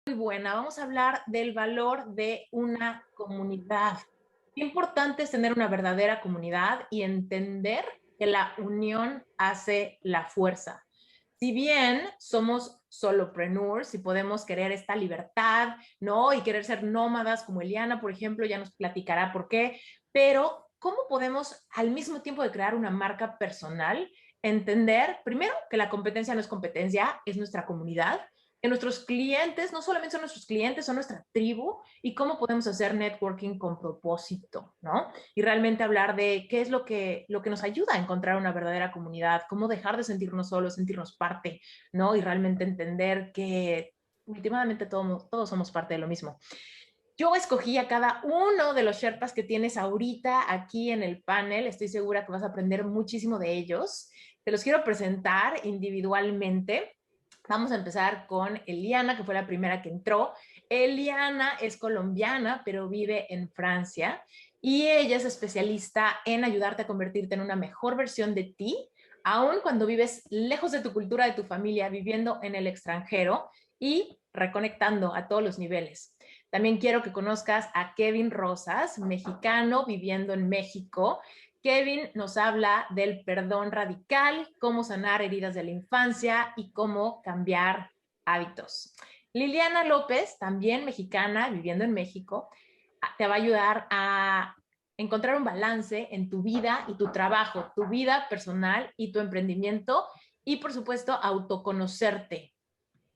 Muy buena. Vamos a hablar del valor de una comunidad. Qué importante es tener una verdadera comunidad y entender que la unión hace la fuerza. Si bien somos solopreneurs y podemos querer esta libertad, ¿no? Y querer ser nómadas como Eliana, por ejemplo, ya nos platicará por qué, pero ¿cómo podemos al mismo tiempo de crear una marca personal, entender primero que la competencia no es competencia, es nuestra comunidad, que nuestros clientes no solamente son nuestros clientes, son nuestra tribu y cómo podemos hacer networking con propósito, ¿no? Y realmente hablar de qué es lo que nos ayuda a encontrar una verdadera comunidad, cómo dejar de sentirnos solos, sentirnos parte, ¿no? Y realmente entender que últimamente todos somos parte de lo mismo. Yo escogí a cada uno de los Sherpas que tienes ahorita aquí en el panel. Estoy segura que vas a aprender muchísimo de ellos. Te los quiero presentar individualmente. Vamos a empezar con Eliana, que fue la primera que entró. Eliana es colombiana, pero vive en Francia y ella es especialista en ayudarte a convertirte en una mejor versión de ti, aun cuando vives lejos de tu cultura, de tu familia, viviendo en el extranjero y reconectando a todos los niveles. También quiero que conozcas a Kevin Rosas, mexicano viviendo en México. Kevin nos habla del perdón radical, cómo sanar heridas de la infancia y cómo cambiar hábitos. Liliana López, también mexicana, viviendo en México, te va a ayudar a encontrar un balance en tu vida y tu trabajo, tu vida personal y tu emprendimiento y, por supuesto, autoconocerte,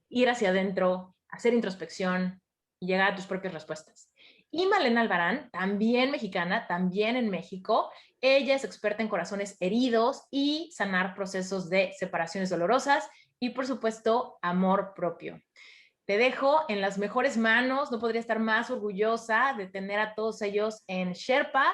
ir hacia adentro, hacer introspección y llegar a tus propias respuestas. Y Malena Albarán, también mexicana, también en México, ella es experta en corazones heridos y sanar procesos de separaciones dolorosas y, por supuesto, amor propio. Te dejo en las mejores manos, no podría estar más orgullosa de tener a todos ellos en Sherpa.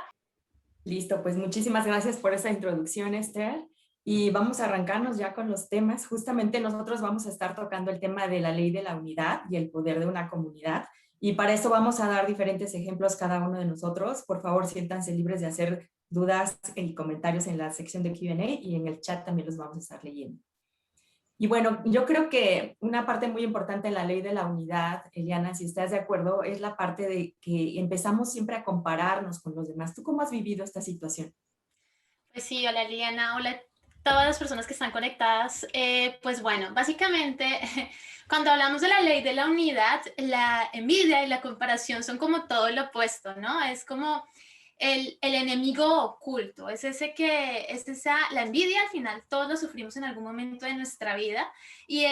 Listo, pues muchísimas gracias por esa introducción, Esther. Y vamos a arrancarnos ya con los temas. Justamente nosotros vamos a estar tocando el tema de la ley de la unidad y el poder de una comunidad. Y para eso vamos a dar diferentes ejemplos cada uno de nosotros. Por favor, siéntanse libres de hacer dudas y comentarios en la sección de Q&A y en el chat también los vamos a estar leyendo. Y bueno, yo creo que una parte muy importante en la ley de la unidad, Eliana, si estás de acuerdo, es la parte de que empezamos siempre a compararnos con los demás. ¿Tú cómo has vivido esta situación? Pues sí, hola Liliana, hola a todas las personas que están conectadas. Pues bueno, básicamente cuando hablamos de la ley de la unidad, la envidia y la comparación son como todo lo opuesto, ¿no? Es como el enemigo oculto, la envidia al final todos lo sufrimos en algún momento de nuestra vida y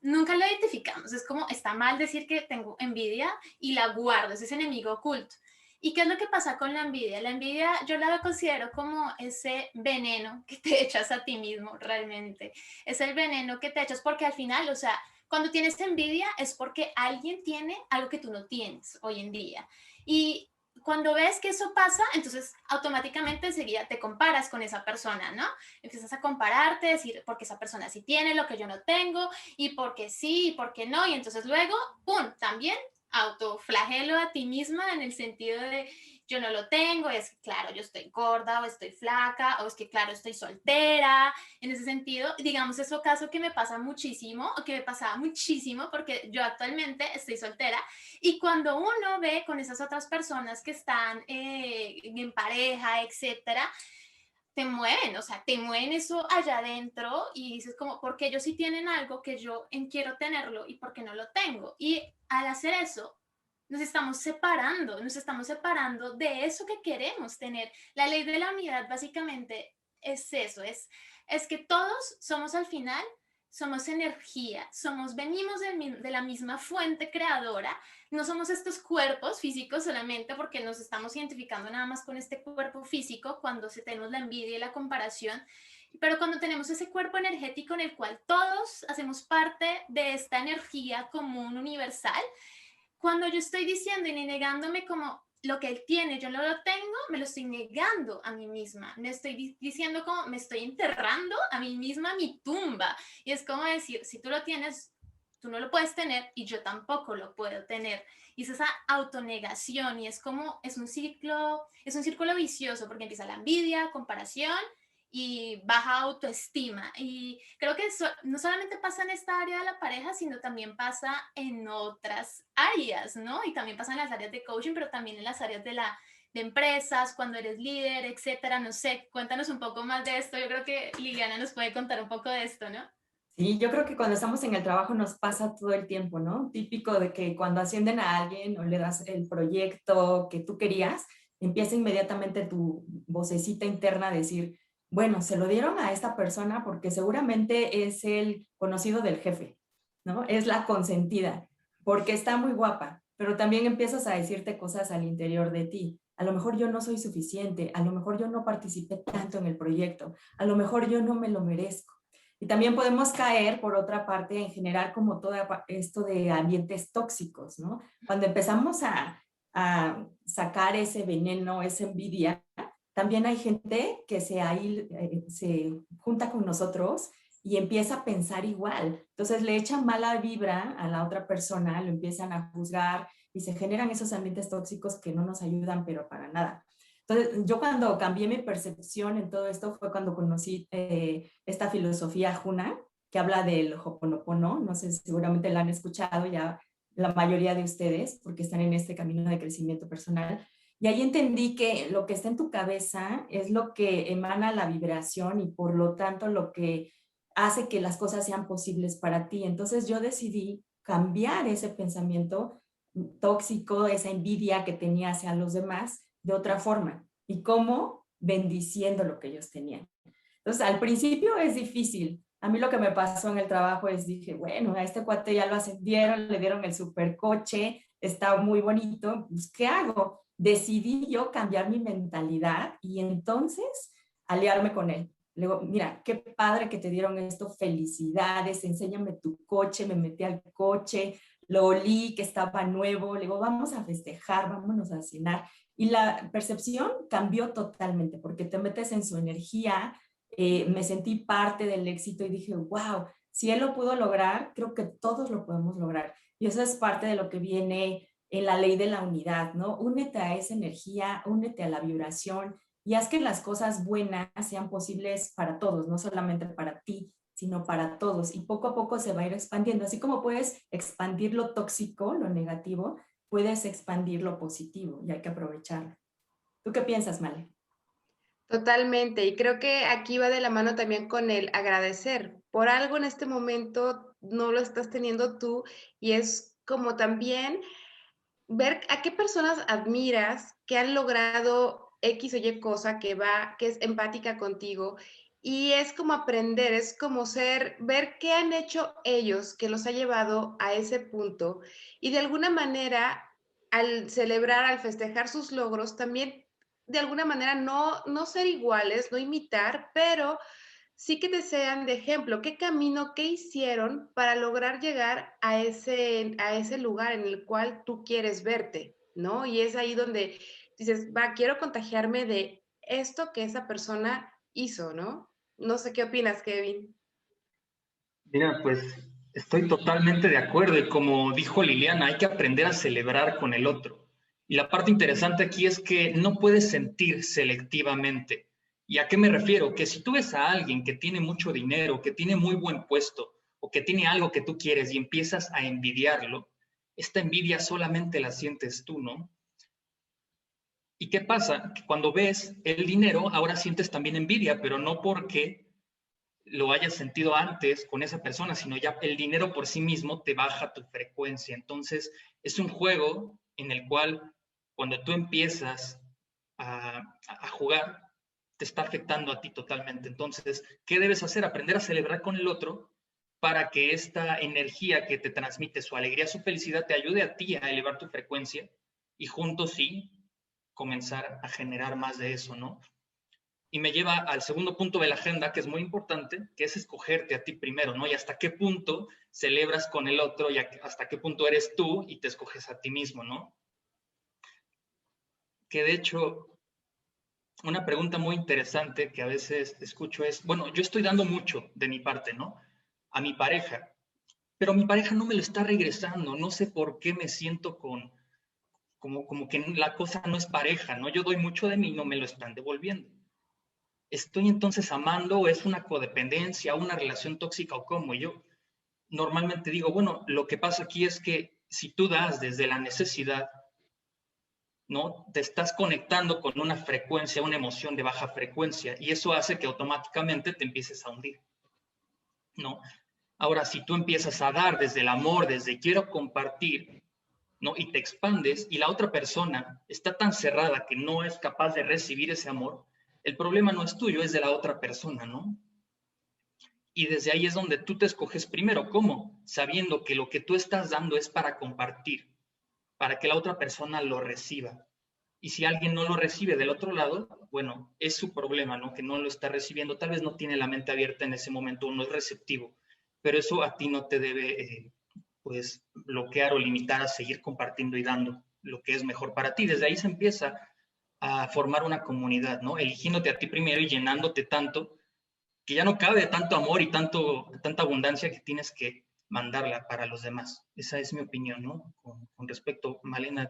nunca lo identificamos, es como está mal decir que tengo envidia y la guardo, es ese enemigo oculto. ¿Y qué es lo que pasa con la envidia? La envidia yo la considero como ese veneno que te echas a ti mismo realmente. Es el veneno que te echas porque al final, o sea, cuando tienes envidia es porque alguien tiene algo que tú no tienes hoy en día. Y cuando ves que eso pasa, entonces automáticamente enseguida te comparas con esa persona, ¿no? Empiezas a compararte, decir, porque esa persona sí tiene lo que yo no tengo, y porque sí, y porque no, y entonces luego, ¡pum!, también autoflagelo a ti misma en el sentido de yo no lo tengo, es que claro, yo estoy gorda o estoy flaca, o es que claro, estoy soltera, en ese sentido, digamos, eso caso que me pasa muchísimo, o que me pasaba muchísimo, porque yo actualmente estoy soltera, y cuando uno ve con esas otras personas que están en pareja, etcétera, te mueven, o sea, te mueven eso allá adentro y dices como, ¿por qué ellos sí tienen algo que yo quiero tenerlo y por qué no lo tengo? Y al hacer eso, nos estamos separando de eso que queremos tener. La ley de la unidad básicamente es eso, es que todos somos al final, somos energía, venimos de la misma fuente creadora, no somos estos cuerpos físicos solamente porque nos estamos identificando nada más con este cuerpo físico cuando tenemos la envidia y la comparación, pero cuando tenemos ese cuerpo energético en el cual todos hacemos parte de esta energía común universal, cuando yo estoy diciendo y negándome como lo que él tiene, yo no lo tengo, me lo estoy negando a mí misma. Me estoy diciendo como me estoy enterrando a mí misma mi tumba. Y es como decir, si tú lo tienes, tú no lo puedes tener y yo tampoco lo puedo tener. Y es esa autonegación y es como, es un círculo vicioso porque empieza la envidia, comparación y baja autoestima. Y creo que eso no solamente pasa en esta área de la pareja, sino también pasa en otras áreas, ¿no? Y también pasa en las áreas de coaching, pero también en las áreas de empresas, cuando eres líder, etcétera. No sé, cuéntanos un poco más de esto. Yo creo que Liliana nos puede contar un poco de esto, ¿no? Sí, yo creo que cuando estamos en el trabajo nos pasa todo el tiempo, ¿no? Típico de que cuando ascienden a alguien o le das el proyecto que tú querías, empieza inmediatamente tu vocecita interna a decir, bueno, se lo dieron a esta persona porque seguramente es el conocido del jefe, ¿no? Es la consentida, porque está muy guapa, pero también empiezas a decirte cosas al interior de ti. A lo mejor yo no soy suficiente, a lo mejor yo no participé tanto en el proyecto, a lo mejor yo no me lo merezco. Y también podemos caer, por otra parte, en generar como todo esto de ambientes tóxicos, ¿no? Cuando empezamos a sacar ese veneno, esa envidia, también hay gente que se junta con nosotros y empieza a pensar igual. Entonces le echan mala vibra a la otra persona, lo empiezan a juzgar y se generan esos ambientes tóxicos que no nos ayudan, pero para nada. Entonces, yo cuando cambié mi percepción en todo esto fue cuando conocí esta filosofía Huna, que habla del Ho'oponopono. No sé, seguramente la han escuchado ya la mayoría de ustedes, porque están en este camino de crecimiento personal. Y ahí entendí que lo que está en tu cabeza es lo que emana la vibración y por lo tanto lo que hace que las cosas sean posibles para ti. Entonces yo decidí cambiar ese pensamiento tóxico, esa envidia que tenía hacia los demás de otra forma. ¿Y cómo? Bendiciendo lo que ellos tenían. Entonces, al principio es difícil. A mí lo que me pasó en el trabajo es, dije, bueno, a este cuate ya lo ascendieron, le dieron el supercoche, está muy bonito, pues, ¿qué hago? Decidí yo cambiar mi mentalidad y entonces aliarme con él. Le digo, mira, qué padre que te dieron esto, felicidades, enséñame tu coche, me metí al coche, lo olí, que estaba nuevo, le digo, vamos a festejar, vámonos a cenar. Y la percepción cambió totalmente porque te metes en su energía, me sentí parte del éxito y dije, wow, si él lo pudo lograr, creo que todos lo podemos lograr. Y eso es parte de lo que viene en la ley de la unidad, ¿no? Únete a esa energía, únete a la vibración y haz que las cosas buenas sean posibles para todos, no solamente para ti, sino para todos. Y poco a poco se va a ir expandiendo. Así como puedes expandir lo tóxico, lo negativo, puedes expandir lo positivo y hay que aprovecharlo. ¿Tú qué piensas, Male? Totalmente, y creo que aquí va de la mano también con el agradecer. Por algo en este momento no lo estás teniendo tú y es como también ver a qué personas admiras que han logrado X o Y cosa que es empática contigo y es como aprender, es como ver qué han hecho ellos que los ha llevado a ese punto y de alguna manera al celebrar, al festejar sus logros, también de alguna manera no ser iguales, no imitar, pero sí que te sean de ejemplo, qué camino, qué hicieron para lograr llegar a ese lugar en el cual tú quieres verte, ¿no? Y es ahí donde dices, va, quiero contagiarme de esto que esa persona hizo, ¿no? No sé qué opinas, Kevin. Mira, pues estoy totalmente de acuerdo y como dijo Liliana, hay que aprender a celebrar con el otro. Y la parte interesante aquí es que no puedes sentir selectivamente. ¿Y a qué me refiero? Que si tú ves a alguien que tiene mucho dinero, que tiene muy buen puesto o que tiene algo que tú quieres y empiezas a envidiarlo, esta envidia solamente la sientes tú, ¿no? ¿Y qué pasa? Que cuando ves el dinero, ahora sientes también envidia, pero no porque lo hayas sentido antes con esa persona, sino ya el dinero por sí mismo te baja tu frecuencia. Entonces, es un juego en el cual cuando tú empiezas a jugar, te está afectando a ti totalmente. Entonces, ¿qué debes hacer? Aprender a celebrar con el otro para que esta energía que te transmite su alegría, su felicidad, te ayude a ti a elevar tu frecuencia y juntos sí comenzar a generar más de eso, ¿no? Y me lleva al segundo punto de la agenda, que es muy importante, que es escogerte a ti primero, ¿no? Y hasta qué punto celebras con el otro y hasta qué punto eres tú y te escoges a ti mismo, ¿no? Que de hecho, una pregunta muy interesante que a veces escucho es, bueno, yo estoy dando mucho de mi parte, ¿no? A mi pareja, pero mi pareja no me lo está regresando, no sé por qué me siento como que la cosa no es pareja, ¿no? Yo doy mucho de mí y no me lo están devolviendo. ¿estoy entonces amando o es una codependencia, una relación tóxica o cómo? Yo normalmente digo, bueno, lo que pasa aquí es que si tú das desde la necesidad, ¿no? Te estás conectando con una frecuencia, una emoción de baja frecuencia, y eso hace que automáticamente te empieces a hundir, ¿no? Ahora, si tú empiezas a dar desde el amor, desde quiero compartir, ¿no? Y te expandes, y la otra persona está tan cerrada que no es capaz de recibir ese amor, el problema no es tuyo, es de la otra persona, ¿no? Y desde ahí es donde tú te escoges primero. ¿Cómo? Sabiendo que lo que tú estás dando es para compartir, para que la otra persona lo reciba. Y si alguien no lo recibe del otro lado, bueno, es su problema, ¿no? Que no lo está recibiendo. Tal vez no tiene la mente abierta en ese momento, no es receptivo. Pero eso a ti no te debe, pues, bloquear o limitar a seguir compartiendo y dando lo que es mejor para ti. Desde ahí se empieza a formar una comunidad, ¿no? Eligiéndote a ti primero y llenándote tanto que ya no cabe tanto amor y tanta abundancia que tienes que mandarla para los demás. Esa es mi opinión, ¿no? Con respecto, Malena,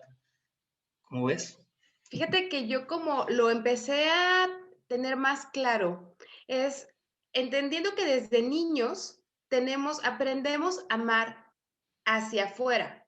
¿cómo ves? Fíjate que yo como lo empecé a tener más claro, es entendiendo que desde niños aprendemos a amar hacia afuera.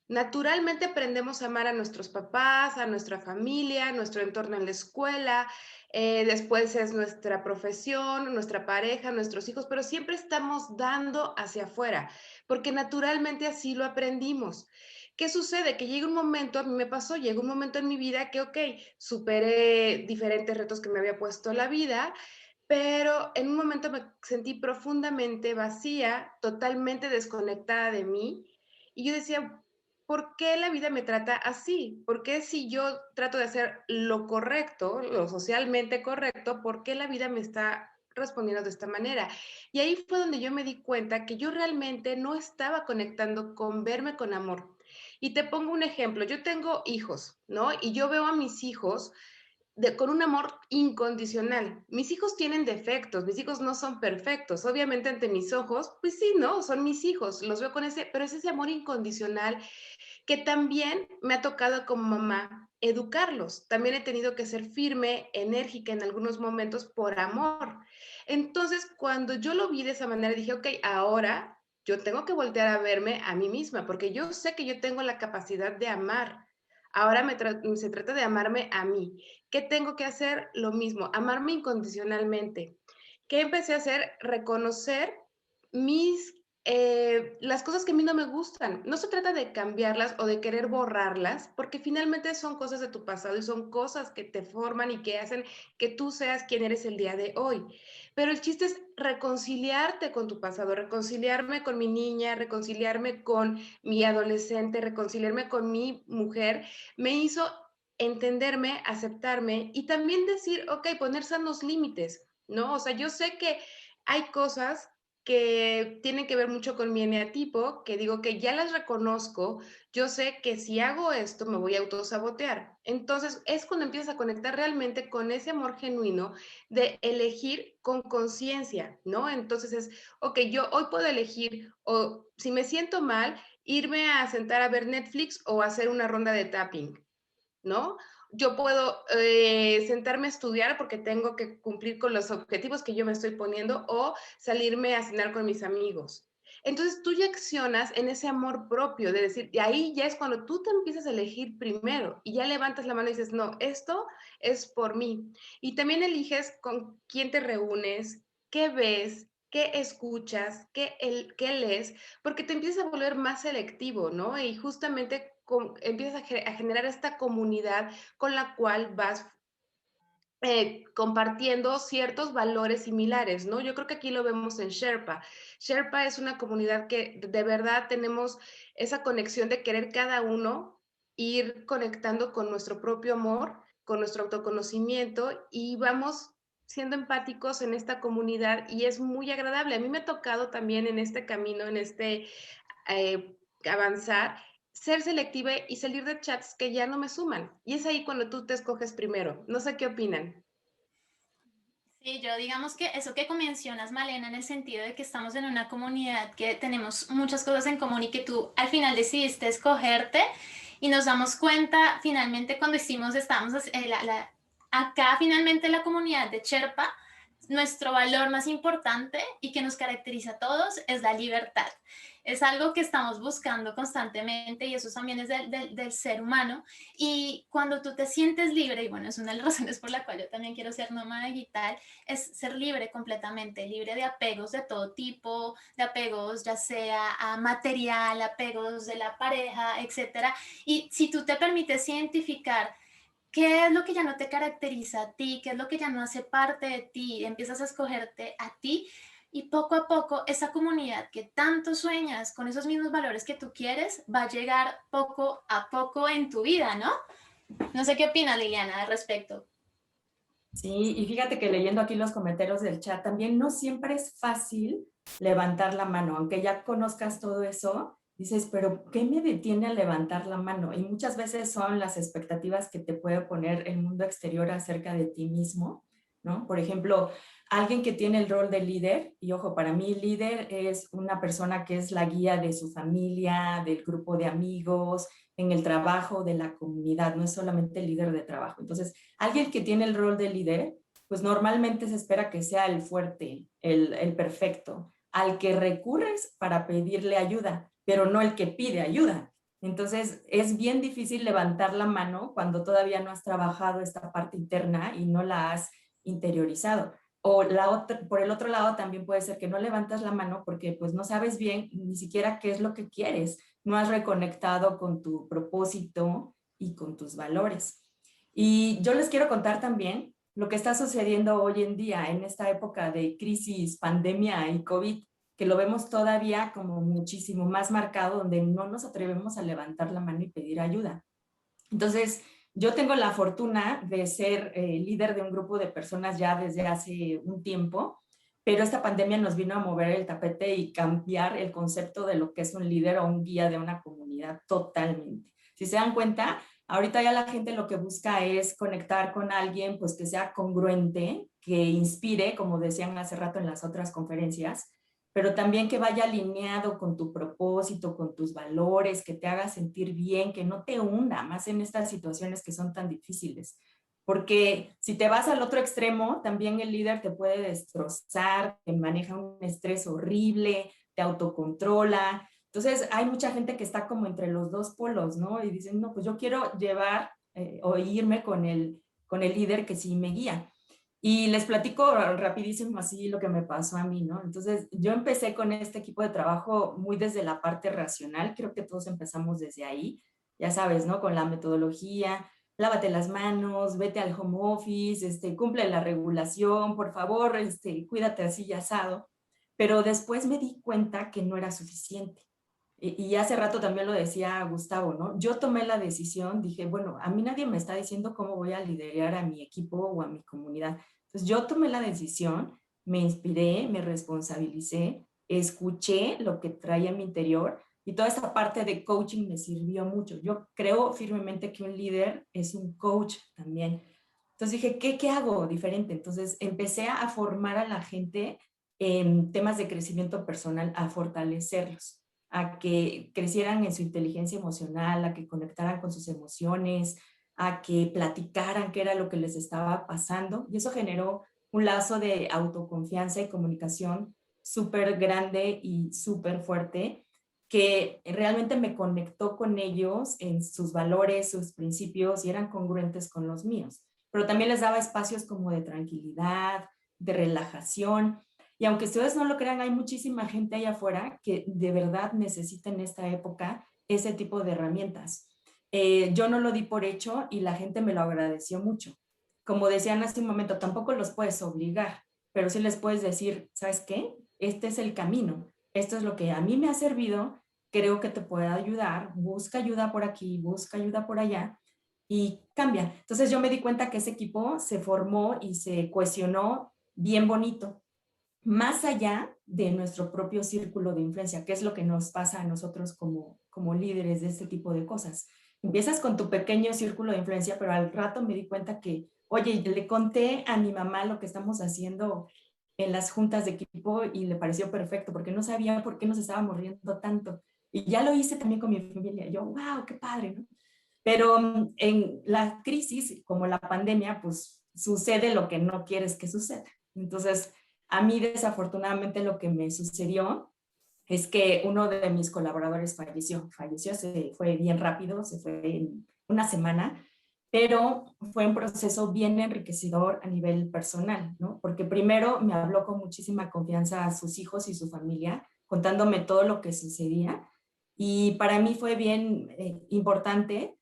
Naturalmente aprendemos a amar a nuestros papás, a nuestra familia, nuestro entorno en la escuela, después es nuestra profesión, nuestra pareja, nuestros hijos, pero siempre estamos dando hacia afuera, porque naturalmente así lo aprendimos. ¿Qué sucede? Que llega un momento, a mí me pasó, llega un momento en mi vida que, ok, superé diferentes retos que me había puesto la vida, pero en un momento me sentí profundamente vacía, totalmente desconectada de mí, y yo decía, ¿por qué la vida me trata así? ¿Por qué si yo trato de hacer lo correcto, lo socialmente correcto, por qué la vida me está respondiendo de esta manera? Y ahí fue donde yo me di cuenta que yo realmente no estaba conectando con verme con amor. Y te pongo un ejemplo, yo tengo hijos, ¿no? Y yo veo a mis hijos con un amor incondicional. Mis hijos tienen defectos, mis hijos no son perfectos. Obviamente ante mis ojos, pues sí, no, son mis hijos, los veo con ese, pero es ese amor incondicional que también me ha tocado como mamá educarlos. También he tenido que ser firme, enérgica en algunos momentos por amor. Entonces, cuando yo lo vi de esa manera, dije, ok, ahora yo tengo que voltear a verme a mí misma, porque yo sé que yo tengo la capacidad de amar. Ahora se trata de amarme a mí. ¿Qué tengo que hacer? Lo mismo, amarme incondicionalmente. ¿Qué empecé a hacer? Reconocer las cosas que a mí no me gustan. No se trata de cambiarlas o de querer borrarlas, porque finalmente son cosas de tu pasado y son cosas que te forman y que hacen que tú seas quien eres el día de hoy. Pero el chiste es reconciliarte con tu pasado, reconciliarme con mi niña, reconciliarme con mi adolescente, reconciliarme con mi mujer. Me hizo entenderme, aceptarme y también decir, ok, poner sanos límites, ¿no? O sea, yo sé que hay cosas que tienen que ver mucho con mi eneatipo, que digo que ya las reconozco, yo sé que si hago esto me voy a autosabotear. Entonces es cuando empiezas a conectar realmente con ese amor genuino de elegir con conciencia, ¿no? Entonces es, ok, yo hoy puedo elegir, o si me siento mal, irme a sentar a ver Netflix o hacer una ronda de tapping, ¿no? Yo puedo sentarme a estudiar porque tengo que cumplir con los objetivos que yo me estoy poniendo o salirme a cenar con mis amigos. Entonces tú ya accionas en ese amor propio, de decir, y ahí ya es cuando tú te empiezas a elegir primero y ya levantas la mano y dices, no, esto es por mí. Y también eliges con quién te reúnes, qué ves, qué escuchas, qué lees, porque te empiezas a volver más selectivo, ¿no? Y justamente empiezas a generar esta comunidad con la cual vas compartiendo ciertos valores similares, ¿no? Yo creo que aquí lo vemos en Sherpa. Sherpa es una comunidad que de verdad tenemos esa conexión de querer cada uno ir conectando con nuestro propio amor, con nuestro autoconocimiento y vamos siendo empáticos en esta comunidad y es muy agradable. A mí me ha tocado también en este camino, en este avanzar, ser selectiva y salir de chats que ya no me suman. Y es ahí cuando tú te escoges primero. No sé qué opinan. Sí, yo digamos que eso que mencionas, Malena, en el sentido de que estamos en una comunidad que tenemos muchas cosas en común y que tú al final decidiste escogerte y nos damos cuenta finalmente cuando estábamos acá finalmente la comunidad de Sherpa, nuestro valor más importante y que nos caracteriza a todos es la libertad. Es algo que estamos buscando constantemente y eso también es del ser humano. Y cuando tú te sientes libre, y bueno, es una de las razones por la cual yo también quiero ser nómada digital, es ser libre completamente, libre de apegos de todo tipo, de apegos ya sea a material, apegos de la pareja, etcétera. Y si tú te permites identificar qué es lo que ya no te caracteriza a ti, qué es lo que ya no hace parte de ti, empiezas a escogerte a ti y poco a poco esa comunidad que tanto sueñas con esos mismos valores que tú quieres va a llegar poco a poco en tu vida, ¿no? No sé qué opinas, Liliana, al respecto. Sí, y fíjate que leyendo aquí los comentarios del chat, también no siempre es fácil levantar la mano, aunque ya conozcas todo eso, dices, pero ¿qué me detiene a levantar la mano? Y muchas veces son las expectativas que te puede poner el mundo exterior acerca de ti mismo, ¿no? Por ejemplo, alguien que tiene el rol de líder, y ojo, para mí líder es una persona que es la guía de su familia, del grupo de amigos, en el trabajo, de la comunidad, no es solamente el líder de trabajo. Entonces, alguien que tiene el rol de líder, pues normalmente se espera que sea el fuerte, el perfecto, al que recurres para pedirle ayuda, pero no el que pide ayuda. Entonces, es bien difícil levantar la mano cuando todavía no has trabajado esta parte interna y no la has interiorizado. O por el otro lado también puede ser que no levantas la mano porque pues no sabes bien ni siquiera qué es lo que quieres, no has reconectado con tu propósito y con tus valores. Y yo les quiero contar también lo que está sucediendo hoy en día en esta época de crisis, pandemia y COVID, que lo vemos todavía como muchísimo más marcado, donde no nos atrevemos a levantar la mano y pedir ayuda. Entonces, yo tengo la fortuna de ser líder de un grupo de personas ya desde hace un tiempo, pero esta pandemia nos vino a mover el tapete y cambiar el concepto de lo que es un líder o un guía de una comunidad totalmente. Si se dan cuenta, ahorita ya la gente lo que busca es conectar con alguien pues que sea congruente, que inspire, como decían hace rato en las otras conferencias, pero también que vaya alineado con tu propósito, con tus valores, que te haga sentir bien, que no te hunda más en estas situaciones que son tan difíciles. Porque si te vas al otro extremo, también el líder te puede destrozar, te maneja un estrés horrible, te autocontrola. Entonces hay mucha gente que está como entre los dos polos, ¿no? Y dicen, no, pues yo quiero llevar o irme con el líder que sí me guía. Y les platico rapidísimo así lo que me pasó a mí, ¿no? Entonces, yo empecé con este equipo de trabajo muy desde la parte racional, creo que todos empezamos desde ahí, ya sabes, ¿no? Con la metodología, lávate las manos, vete al home office, cumple la regulación, por favor, cuídate así y asado. Pero después me di cuenta que no era suficiente. Y hace rato también lo decía Gustavo, ¿no? Yo tomé la decisión, dije, bueno, a mí nadie me está diciendo cómo voy a liderar a mi equipo o a mi comunidad. Entonces yo tomé la decisión, me inspiré, me responsabilicé, escuché lo que traía en mi interior y toda esta parte de coaching me sirvió mucho. Yo creo firmemente que un líder es un coach también. Entonces dije, ¿qué hago diferente? Entonces empecé a formar a la gente en temas de crecimiento personal, a fortalecerlos, a que crecieran en su inteligencia emocional, a que conectaran con sus emociones, a que platicaran qué era lo que les estaba pasando. Y eso generó un lazo de autoconfianza y comunicación súper grande y súper fuerte, que realmente me conectó con ellos en sus valores, sus principios y eran congruentes con los míos. Pero también les daba espacios como de tranquilidad, de relajación. Y aunque ustedes no lo crean, hay muchísima gente allá afuera que de verdad necesita en esta época ese tipo de herramientas. Yo no lo di por hecho y la gente me lo agradeció mucho. Como decían hace un momento, tampoco los puedes obligar, pero sí les puedes decir, ¿sabes qué? Este es el camino, esto es lo que a mí me ha servido, creo que te puede ayudar, busca ayuda por aquí, busca ayuda por allá y cambia. Entonces yo me di cuenta que ese equipo se formó y se cohesionó bien bonito, más allá de nuestro propio círculo de influencia, que es lo que nos pasa a nosotros como líderes de este tipo de cosas. Empiezas con tu pequeño círculo de influencia, pero al rato me di cuenta que, oye, le conté a mi mamá lo que estamos haciendo en las juntas de equipo y le pareció perfecto, porque no sabía por qué nos estábamos riendo tanto. Y ya lo hice también con mi familia. Yo, wow, qué padre, ¿no? Pero en la crisis, como la pandemia, pues sucede lo que no quieres que suceda. Entonces, a mí desafortunadamente lo que me sucedió es que uno de mis colaboradores falleció, se fue bien rápido, se fue en una semana, pero fue un proceso bien enriquecedor a nivel personal, ¿no? Porque primero me habló con muchísima confianza a sus hijos y su familia, contándome todo lo que sucedía, y para mí fue bien importante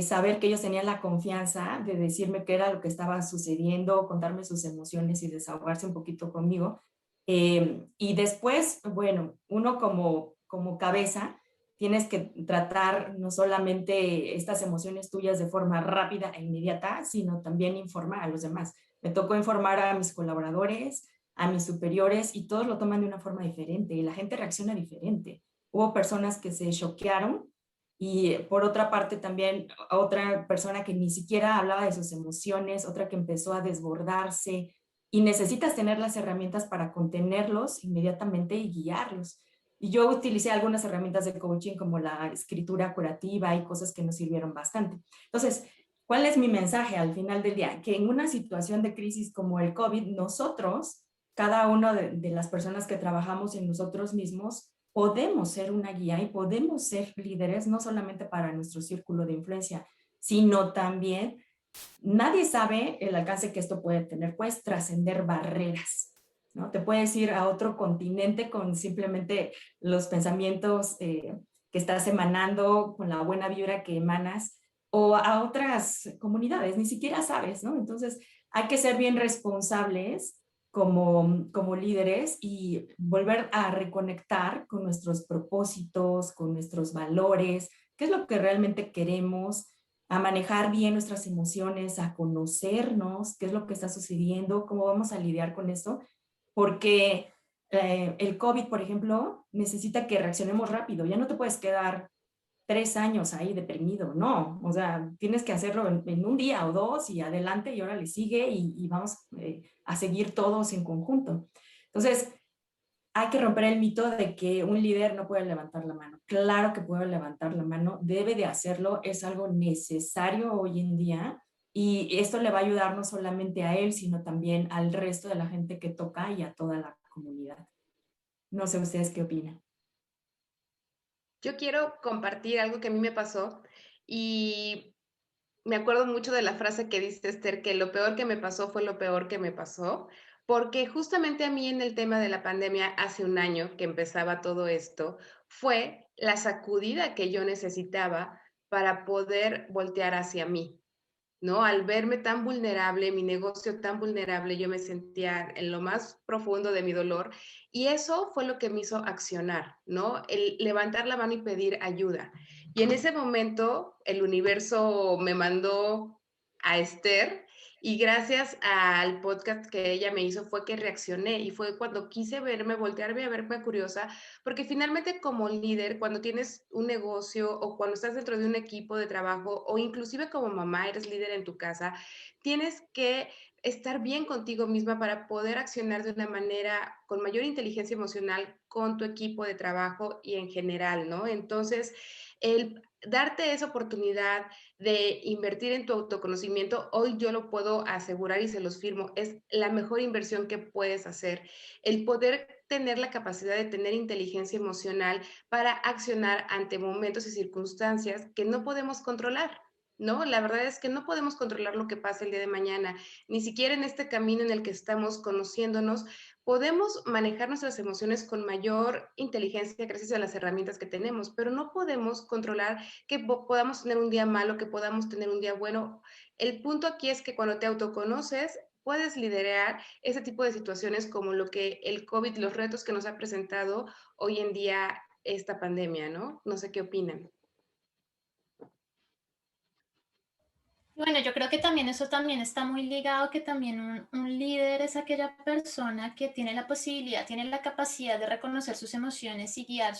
saber que ellos tenían la confianza de decirme qué era lo que estaba sucediendo, contarme sus emociones y desahogarse un poquito conmigo. Y después, bueno, uno como cabeza, tienes que tratar no solamente estas emociones tuyas de forma rápida e inmediata, sino también informar a los demás. Me tocó informar a mis colaboradores, a mis superiores, y todos lo toman de una forma diferente y la gente reacciona diferente. Hubo personas que se choquearon y por otra parte también otra persona que ni siquiera hablaba de sus emociones, otra que empezó a desbordarse, y necesitas tener las herramientas para contenerlos inmediatamente y guiarlos. Y yo utilicé algunas herramientas de coaching como la escritura curativa y cosas que nos sirvieron bastante. Entonces, ¿cuál es mi mensaje al final del día? Que en una situación de crisis como el COVID, nosotros, cada una de las personas que trabajamos en nosotros mismos, podemos ser una guía y podemos ser líderes, no solamente para nuestro círculo de influencia, sino también, nadie sabe el alcance que esto puede tener. Puedes trascender barreras, ¿no? Te puedes ir a otro continente con simplemente los pensamientos que estás emanando, con la buena vibra que emanas, o a otras comunidades, ni siquiera sabes, ¿no? Entonces hay que ser bien responsables como líderes y volver a reconectar con nuestros propósitos, con nuestros valores, qué es lo que realmente queremos, a manejar bien nuestras emociones, a conocernos, qué es lo que está sucediendo, cómo vamos a lidiar con esto, porque el COVID, por ejemplo, necesita que reaccionemos rápido. Ya no te puedes quedar 3 años ahí deprimido, no, o sea, tienes que hacerlo en un día o dos y adelante y ahora le sigue y vamos a seguir todos en conjunto. Entonces, hay que romper el mito de que un líder no puede levantar la mano. Claro que puede levantar la mano, debe de hacerlo, es algo necesario hoy en día, y esto le va a ayudar no solamente a él, sino también al resto de la gente que toca y a toda la comunidad. No sé ustedes qué opinan. Yo quiero compartir algo que a mí me pasó y me acuerdo mucho de la frase que dice Esther, que lo peor que me pasó fue lo peor que me pasó, porque justamente a mí en el tema de la pandemia, hace un año que empezaba todo esto, fue la sacudida que yo necesitaba para poder voltear hacia mí, ¿no? Al verme tan vulnerable, mi negocio tan vulnerable, yo me sentía en lo más profundo de mi dolor, y eso fue lo que me hizo accionar, ¿no? El levantar la mano y pedir ayuda. Y en ese momento el universo me mandó a Esther, y gracias al podcast que ella me hizo fue que reaccioné, y fue cuando quise verme, voltearme a verme curiosa, porque finalmente como líder, cuando tienes un negocio o cuando estás dentro de un equipo de trabajo o inclusive como mamá eres líder en tu casa, tienes que estar bien contigo misma para poder accionar de una manera con mayor inteligencia emocional con tu equipo de trabajo y en general, ¿no? Entonces, el darte esa oportunidad de invertir en tu autoconocimiento, hoy yo lo puedo asegurar y se los firmo, es la mejor inversión que puedes hacer. El poder tener la capacidad de tener inteligencia emocional para accionar ante momentos y circunstancias que no podemos controlar, ¿no? La verdad es que no podemos controlar lo que pasa el día de mañana, ni siquiera en este camino en el que estamos conociéndonos. Podemos manejar nuestras emociones con mayor inteligencia gracias a las herramientas que tenemos, pero no podemos controlar que podamos tener un día malo, que podamos tener un día bueno. El punto aquí es que cuando te autoconoces, puedes liderar ese tipo de situaciones como lo que el COVID, los retos que nos ha presentado hoy en día esta pandemia, ¿no? No sé qué opinan. Bueno, yo creo que también eso también está muy ligado, que también un líder es aquella persona que tiene la posibilidad, tiene la capacidad de reconocer sus emociones y guiar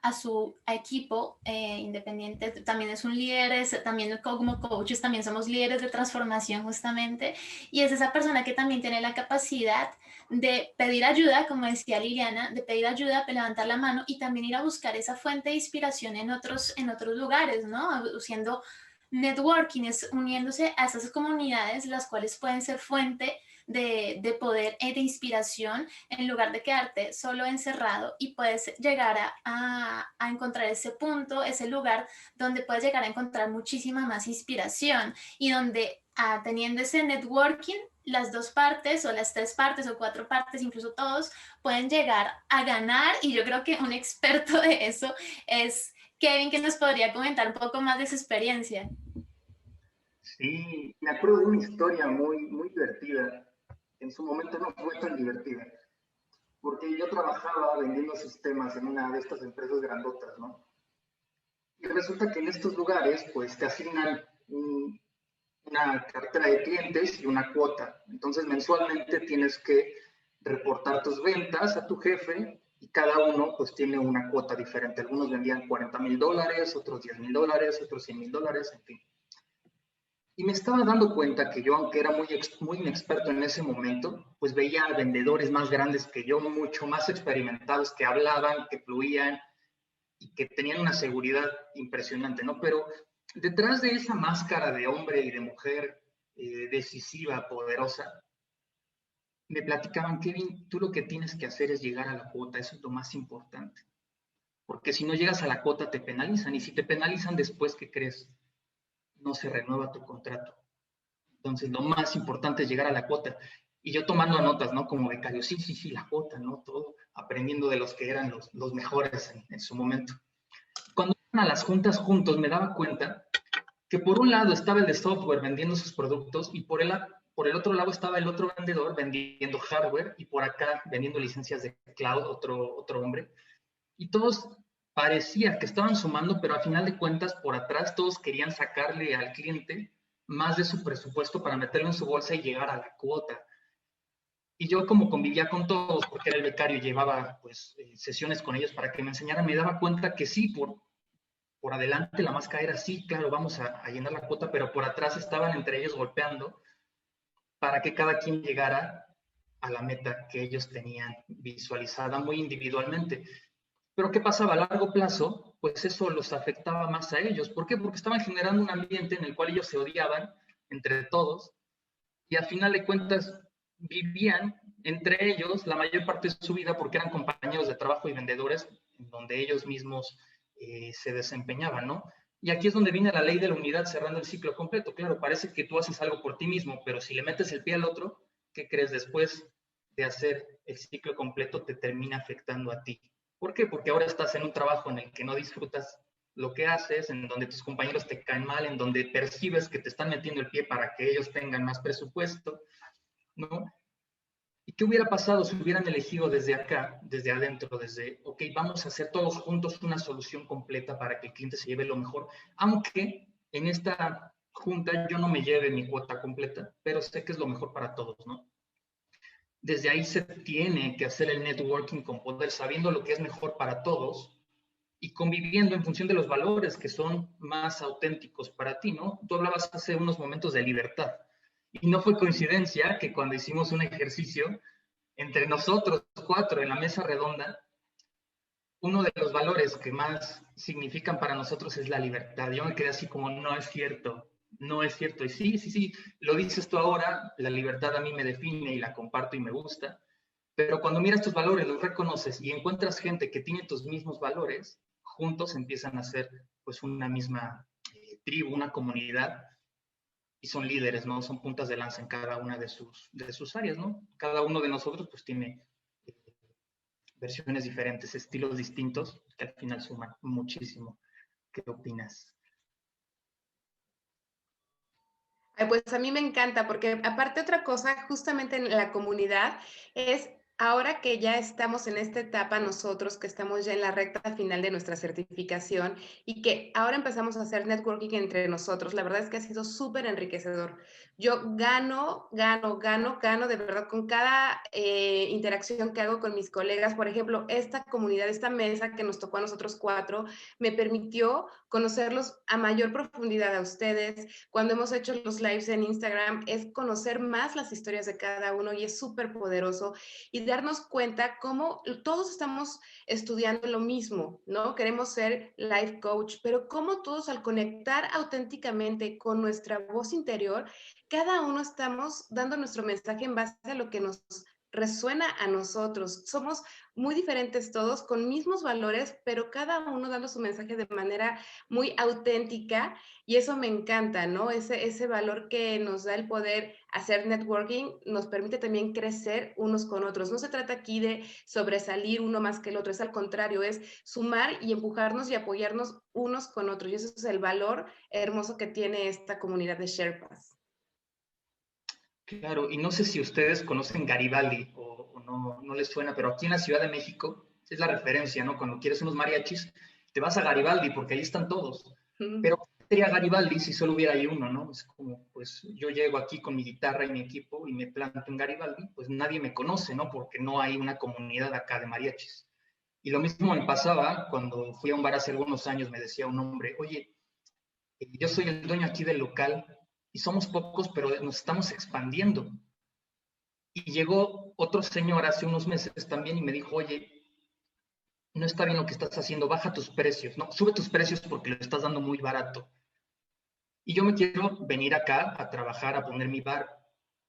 a su equipo independiente. También es un líder, también como coaches también somos líderes de transformación justamente, y es esa persona que también tiene la capacidad de pedir ayuda, como decía Liliana, de pedir ayuda, de levantar la mano y también ir a buscar esa fuente de inspiración en otros lugares, ¿no? Siendo networking es uniéndose a esas comunidades, las cuales pueden ser fuente de poder y de inspiración, en lugar de quedarte solo encerrado, y puedes llegar a encontrar ese punto, ese lugar donde puedes llegar a encontrar muchísima más inspiración y donde teniendo ese networking, las dos partes o las tres partes o cuatro partes, incluso todos, pueden llegar a ganar. Y yo creo que un experto de eso es Kevin, que nos podría comentar un poco más de su experiencia. Sí, me acuerdo de una historia muy divertida. En su momento no fue tan divertida, porque yo trabajaba vendiendo sistemas en una de estas empresas grandotas, ¿no? Y resulta que en estos lugares, pues, te asignan una cartera de clientes y una cuota. Entonces, mensualmente tienes que reportar tus ventas a tu jefe y cada uno, pues, tiene una cuota diferente. Algunos vendían $40,000, otros $10,000, otros $100,000, en fin. Y me estaba dando cuenta que yo, aunque era muy inexperto en ese momento, pues veía a vendedores más grandes que yo, mucho más experimentados, que hablaban, que fluían y que tenían una seguridad impresionante, ¿no? Pero detrás de esa máscara de hombre y de mujer decisiva, poderosa, me platicaban: Kevin, tú lo que tienes que hacer es llegar a la cuota, eso es lo más importante. Porque si no llegas a la cuota te penalizan, y si te penalizan después, ¿qué crees? No se renueva tu contrato. Entonces, lo más importante es llegar a la cuota. Y yo tomando notas, ¿no? Como becario, sí, la cuota, ¿no? Todo, aprendiendo de los que eran los mejores en su momento. Cuando iban a las juntas juntos, me daba cuenta que por un lado estaba el de software vendiendo sus productos y por el otro lado estaba el otro vendedor vendiendo hardware y por acá vendiendo licencias de cloud, otro hombre. Y todos parecía que estaban sumando, pero a final de cuentas, por atrás, todos querían sacarle al cliente más de su presupuesto para meterlo en su bolsa y llegar a la cuota. Y yo, como convivía con todos, porque era el becario, llevaba pues sesiones con ellos para que me enseñaran, me daba cuenta que sí, por adelante la máscara era sí, claro, vamos a llenar la cuota, pero por atrás estaban entre ellos golpeando para que cada quien llegara a la meta que ellos tenían visualizada muy individualmente. Pero ¿qué pasaba? A largo plazo, pues eso los afectaba más a ellos. ¿Por qué? Porque estaban generando un ambiente en el cual ellos se odiaban entre todos y al final de cuentas vivían entre ellos la mayor parte de su vida porque eran compañeros de trabajo y vendedores en donde ellos mismos se desempeñaban, ¿no? Y aquí es donde viene la ley de la unidad cerrando el ciclo completo. Claro, parece que tú haces algo por ti mismo, pero si le metes el pie al otro, ¿qué crees? Después de hacer el ciclo completo te termina afectando a ti. ¿Por qué? Porque ahora estás en un trabajo en el que no disfrutas lo que haces, en donde tus compañeros te caen mal, en donde percibes que te están metiendo el pie para que ellos tengan más presupuesto, ¿no? ¿Y qué hubiera pasado si hubieran elegido desde acá, desde adentro, desde, ok, vamos a hacer todos juntos una solución completa para que el cliente se lleve lo mejor? Aunque en esta junta yo no me lleve mi cuota completa, pero sé que es lo mejor para todos, ¿no? Desde ahí se tiene que hacer el networking con poder, sabiendo lo que es mejor para todos y conviviendo en función de los valores que son más auténticos para ti, ¿no? Tú hablabas hace unos momentos de libertad y no fue coincidencia que cuando hicimos un ejercicio entre nosotros cuatro en la mesa redonda, uno de los valores que más significan para nosotros es la libertad. Yo me quedé así como, no es cierto, no es cierto. Y sí, lo dices tú ahora, la libertad a mí me define y la comparto y me gusta, pero cuando miras tus valores, los reconoces y encuentras gente que tiene tus mismos valores, juntos empiezan a ser pues una misma tribu, una comunidad, y son líderes, ¿no? Son puntas de lanza en cada una de sus áreas, ¿no? Cada uno de nosotros pues tiene versiones diferentes, estilos distintos, que al final suman muchísimo. ¿Qué opinas? Pues a mí me encanta porque aparte otra cosa, justamente en la comunidad, es ahora que ya estamos en esta etapa nosotros, que estamos ya en la recta final de nuestra certificación y que ahora empezamos a hacer networking entre nosotros, la verdad es que ha sido súper enriquecedor. Yo gano de verdad con cada interacción que hago con mis colegas. Por ejemplo, esta comunidad, esta mesa que nos tocó a nosotros cuatro, me permitió conocerlos a mayor profundidad a ustedes. Cuando hemos hecho los lives en Instagram, es conocer más las historias de cada uno y es súper poderoso. Y darnos cuenta cómo todos estamos estudiando lo mismo, ¿no? Queremos ser life coach, pero cómo todos al conectar auténticamente con nuestra voz interior, cada uno estamos dando nuestro mensaje en base a lo que nos resuena a nosotros. Somos muy diferentes todos, con mismos valores, pero cada uno dando su mensaje de manera muy auténtica, y eso me encanta, ¿no? Ese valor que nos da el poder hacer networking nos permite también crecer unos con otros. No se trata aquí de sobresalir uno más que el otro, es al contrario, es sumar y empujarnos y apoyarnos unos con otros, y eso es el valor hermoso que tiene esta comunidad de Sherpas. Claro, y no sé si ustedes conocen Garibaldi o no les suena, pero aquí en la Ciudad de México es la referencia, ¿no? Cuando quieres unos mariachis, te vas a Garibaldi porque ahí están todos. Pero ¿qué sería Garibaldi si solo hubiera ahí uno, ¿no? Es como, pues yo llego aquí con mi guitarra y mi equipo y me planto en Garibaldi, pues nadie me conoce, ¿no? Porque no hay una comunidad acá de mariachis. Y lo mismo me pasaba cuando fui a un bar hace algunos años, me decía un hombre, oye, yo soy el dueño aquí del local y somos pocos, pero nos estamos expandiendo. Y llegó otro señor hace unos meses también y me dijo, oye, no está bien lo que estás haciendo, baja tus precios, no, sube tus precios porque lo estás dando muy barato. Y yo me quiero venir acá a trabajar, a poner mi bar,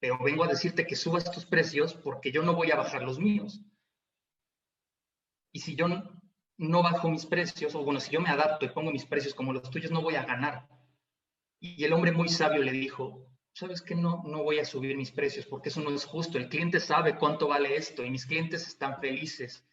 pero vengo a decirte que subas tus precios porque yo no voy a bajar los míos. Y si yo no bajo mis precios, o bueno, si yo me adapto y pongo mis precios como los tuyos, no voy a ganar. Y el hombre muy sabio le dijo, ¿sabes qué? No voy a subir mis precios porque eso no es justo. El cliente sabe cuánto vale esto y mis clientes están felices.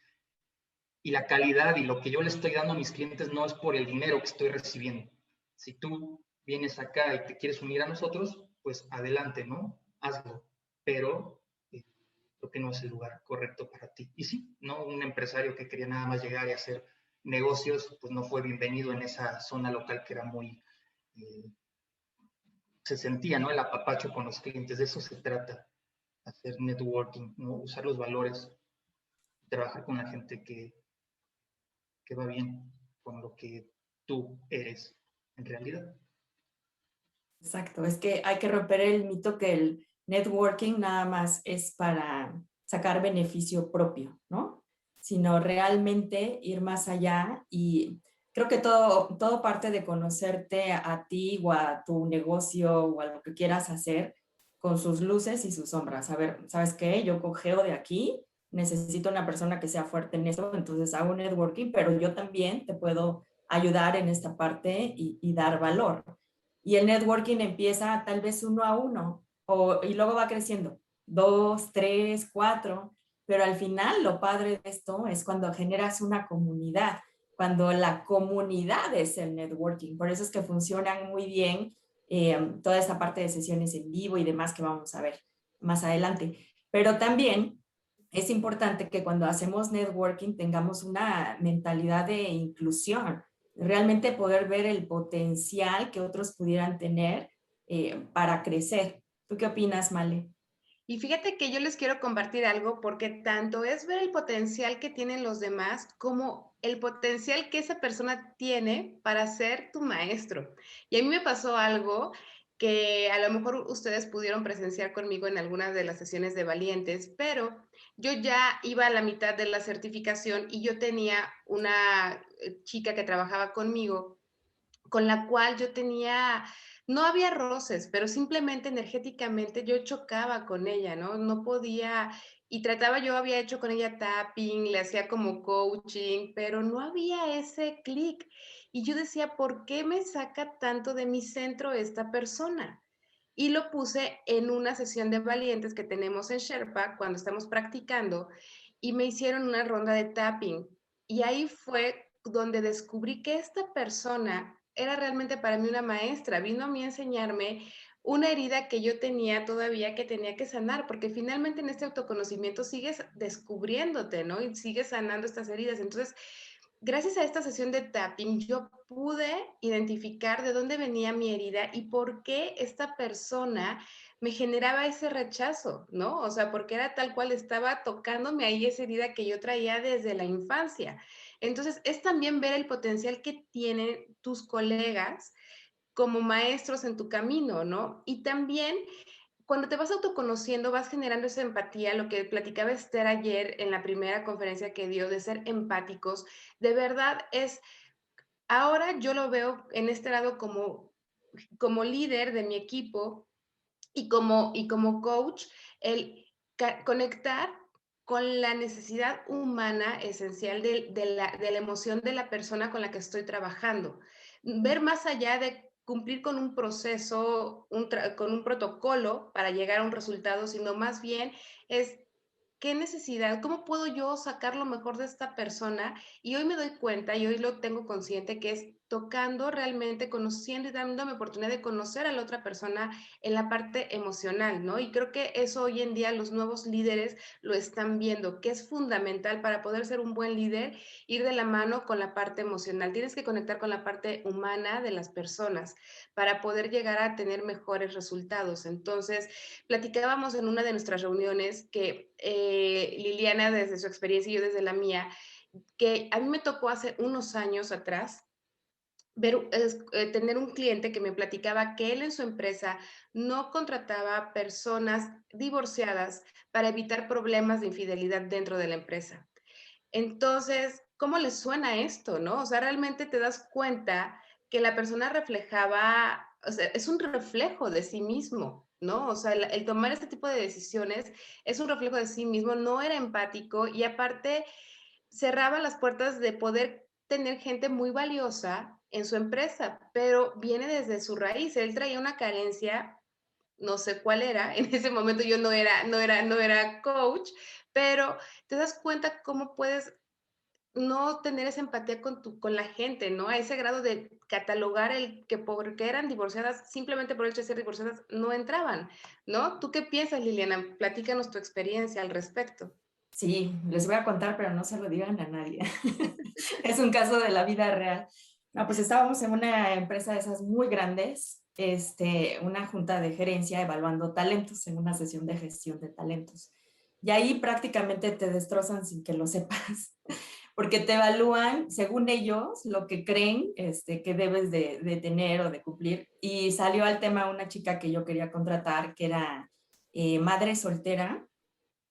Y la calidad y lo que yo le estoy dando a mis clientes no es por el dinero que estoy recibiendo. Si tú vienes acá y te quieres unir a nosotros, pues adelante, ¿no? Hazlo. Pero creo que no es el lugar correcto para ti. Y sí, ¿no? Un empresario que quería nada más llegar y hacer negocios, pues no fue bienvenido en esa zona local que era muy... se sentía, ¿no? El apapacho con los clientes, de eso se trata, hacer networking, ¿no? Usar los valores, trabajar con la gente que va bien con lo que tú eres en realidad. Exacto, es que hay que romper el mito que el networking nada más es para sacar beneficio propio, ¿no? Sino realmente ir más allá, y creo que todo parte de conocerte a ti o a tu negocio o a lo que quieras hacer con sus luces y sus sombras. A ver, ¿sabes qué? Yo cojeo de aquí, necesito una persona que sea fuerte en eso, entonces hago networking, pero yo también te puedo ayudar en esta parte y dar valor. Y el networking empieza tal vez 1 a 1 y luego va creciendo, 2, 3, 4, pero al final lo padre de esto es cuando generas una comunidad, cuando la comunidad es el networking. Por eso es que funcionan muy bien toda esta parte de sesiones en vivo y demás que vamos a ver más adelante. Pero también es importante que cuando hacemos networking tengamos una mentalidad de inclusión, realmente poder ver el potencial que otros pudieran tener para crecer. ¿Tú qué opinas, Male? Y fíjate que yo les quiero compartir algo, porque tanto es ver el potencial que tienen los demás como el potencial que esa persona tiene para ser tu maestro. Y a mí me pasó algo que a lo mejor ustedes pudieron presenciar conmigo en algunas de las sesiones de Valientes, pero yo ya iba a la mitad de la certificación y yo tenía una chica que trabajaba conmigo con la cual yo tenía, no había roces, pero simplemente energéticamente yo chocaba con ella, ¿no? No podía, y trataba, yo había hecho con ella tapping, le hacía como coaching, pero no había ese clic. Y yo decía, ¿por qué me saca tanto de mi centro esta persona? Y lo puse en una sesión de valientes que tenemos en Sherpa cuando estamos practicando, y me hicieron una ronda de tapping. Y ahí fue donde descubrí que esta persona era realmente para mí una maestra. Vino a mí a enseñarme una herida que yo tenía todavía, que tenía que sanar, porque finalmente en este autoconocimiento sigues descubriéndote, ¿no? Y sigues sanando estas heridas. Entonces, gracias a esta sesión de tapping, yo pude identificar de dónde venía mi herida y por qué esta persona me generaba ese rechazo, ¿no? O sea, porque era tal cual, estaba tocándome ahí esa herida que yo traía desde la infancia. Entonces, es también ver el potencial que tienen tus colegas como maestros en tu camino, ¿no? Y también cuando te vas autoconociendo, vas generando esa empatía, lo que platicaba Esther ayer en la primera conferencia que dio, de ser empáticos, de verdad es, ahora yo lo veo en este lado como líder de mi equipo y como coach, el conectar con la necesidad humana esencial de la emoción de la persona con la que estoy trabajando. Ver más allá de cumplir con un proceso, con un protocolo para llegar a un resultado, sino más bien es qué necesidad, cómo puedo yo sacar lo mejor de esta persona. Y hoy me doy cuenta y hoy lo tengo consciente que es tocando realmente, conociendo y dándome oportunidad de conocer a la otra persona en la parte emocional, ¿no? Y creo que eso hoy en día los nuevos líderes lo están viendo, que es fundamental para poder ser un buen líder, ir de la mano con la parte emocional. Tienes que conectar con la parte humana de las personas para poder llegar a tener mejores resultados. Entonces, platicábamos en una de nuestras reuniones que Liliana desde su experiencia y yo desde la mía, que a mí me tocó hace unos años atrás tener un cliente que me platicaba que él en su empresa no contrataba personas divorciadas para evitar problemas de infidelidad dentro de la empresa. Entonces, ¿cómo les suena esto, no? O sea, realmente te das cuenta que la persona reflejaba, o sea, es un reflejo de sí mismo, ¿no? O sea, el tomar este tipo de decisiones es un reflejo de sí mismo, no era empático y aparte cerraba las puertas de poder tener gente muy valiosa en su empresa, pero viene desde su raíz. Él traía una carencia, no sé cuál era, en ese momento yo no era coach, pero te das cuenta cómo puedes no tener esa empatía con la gente, ¿no? A ese grado de catalogar el que porque eran divorciadas, simplemente por el hecho de ser divorciadas, no entraban, ¿no? ¿Tú qué piensas, Liliana? Platícanos tu experiencia al respecto. Sí, les voy a contar, pero no se lo digan a nadie. Es un caso de la vida real. No, pues estábamos en una empresa de esas muy grandes, una junta de gerencia evaluando talentos en una sesión de gestión de talentos. Y ahí prácticamente te destrozan sin que lo sepas, porque te evalúan según ellos lo que creen que debes de tener o de cumplir. Y salió al tema una chica que yo quería contratar, que era madre soltera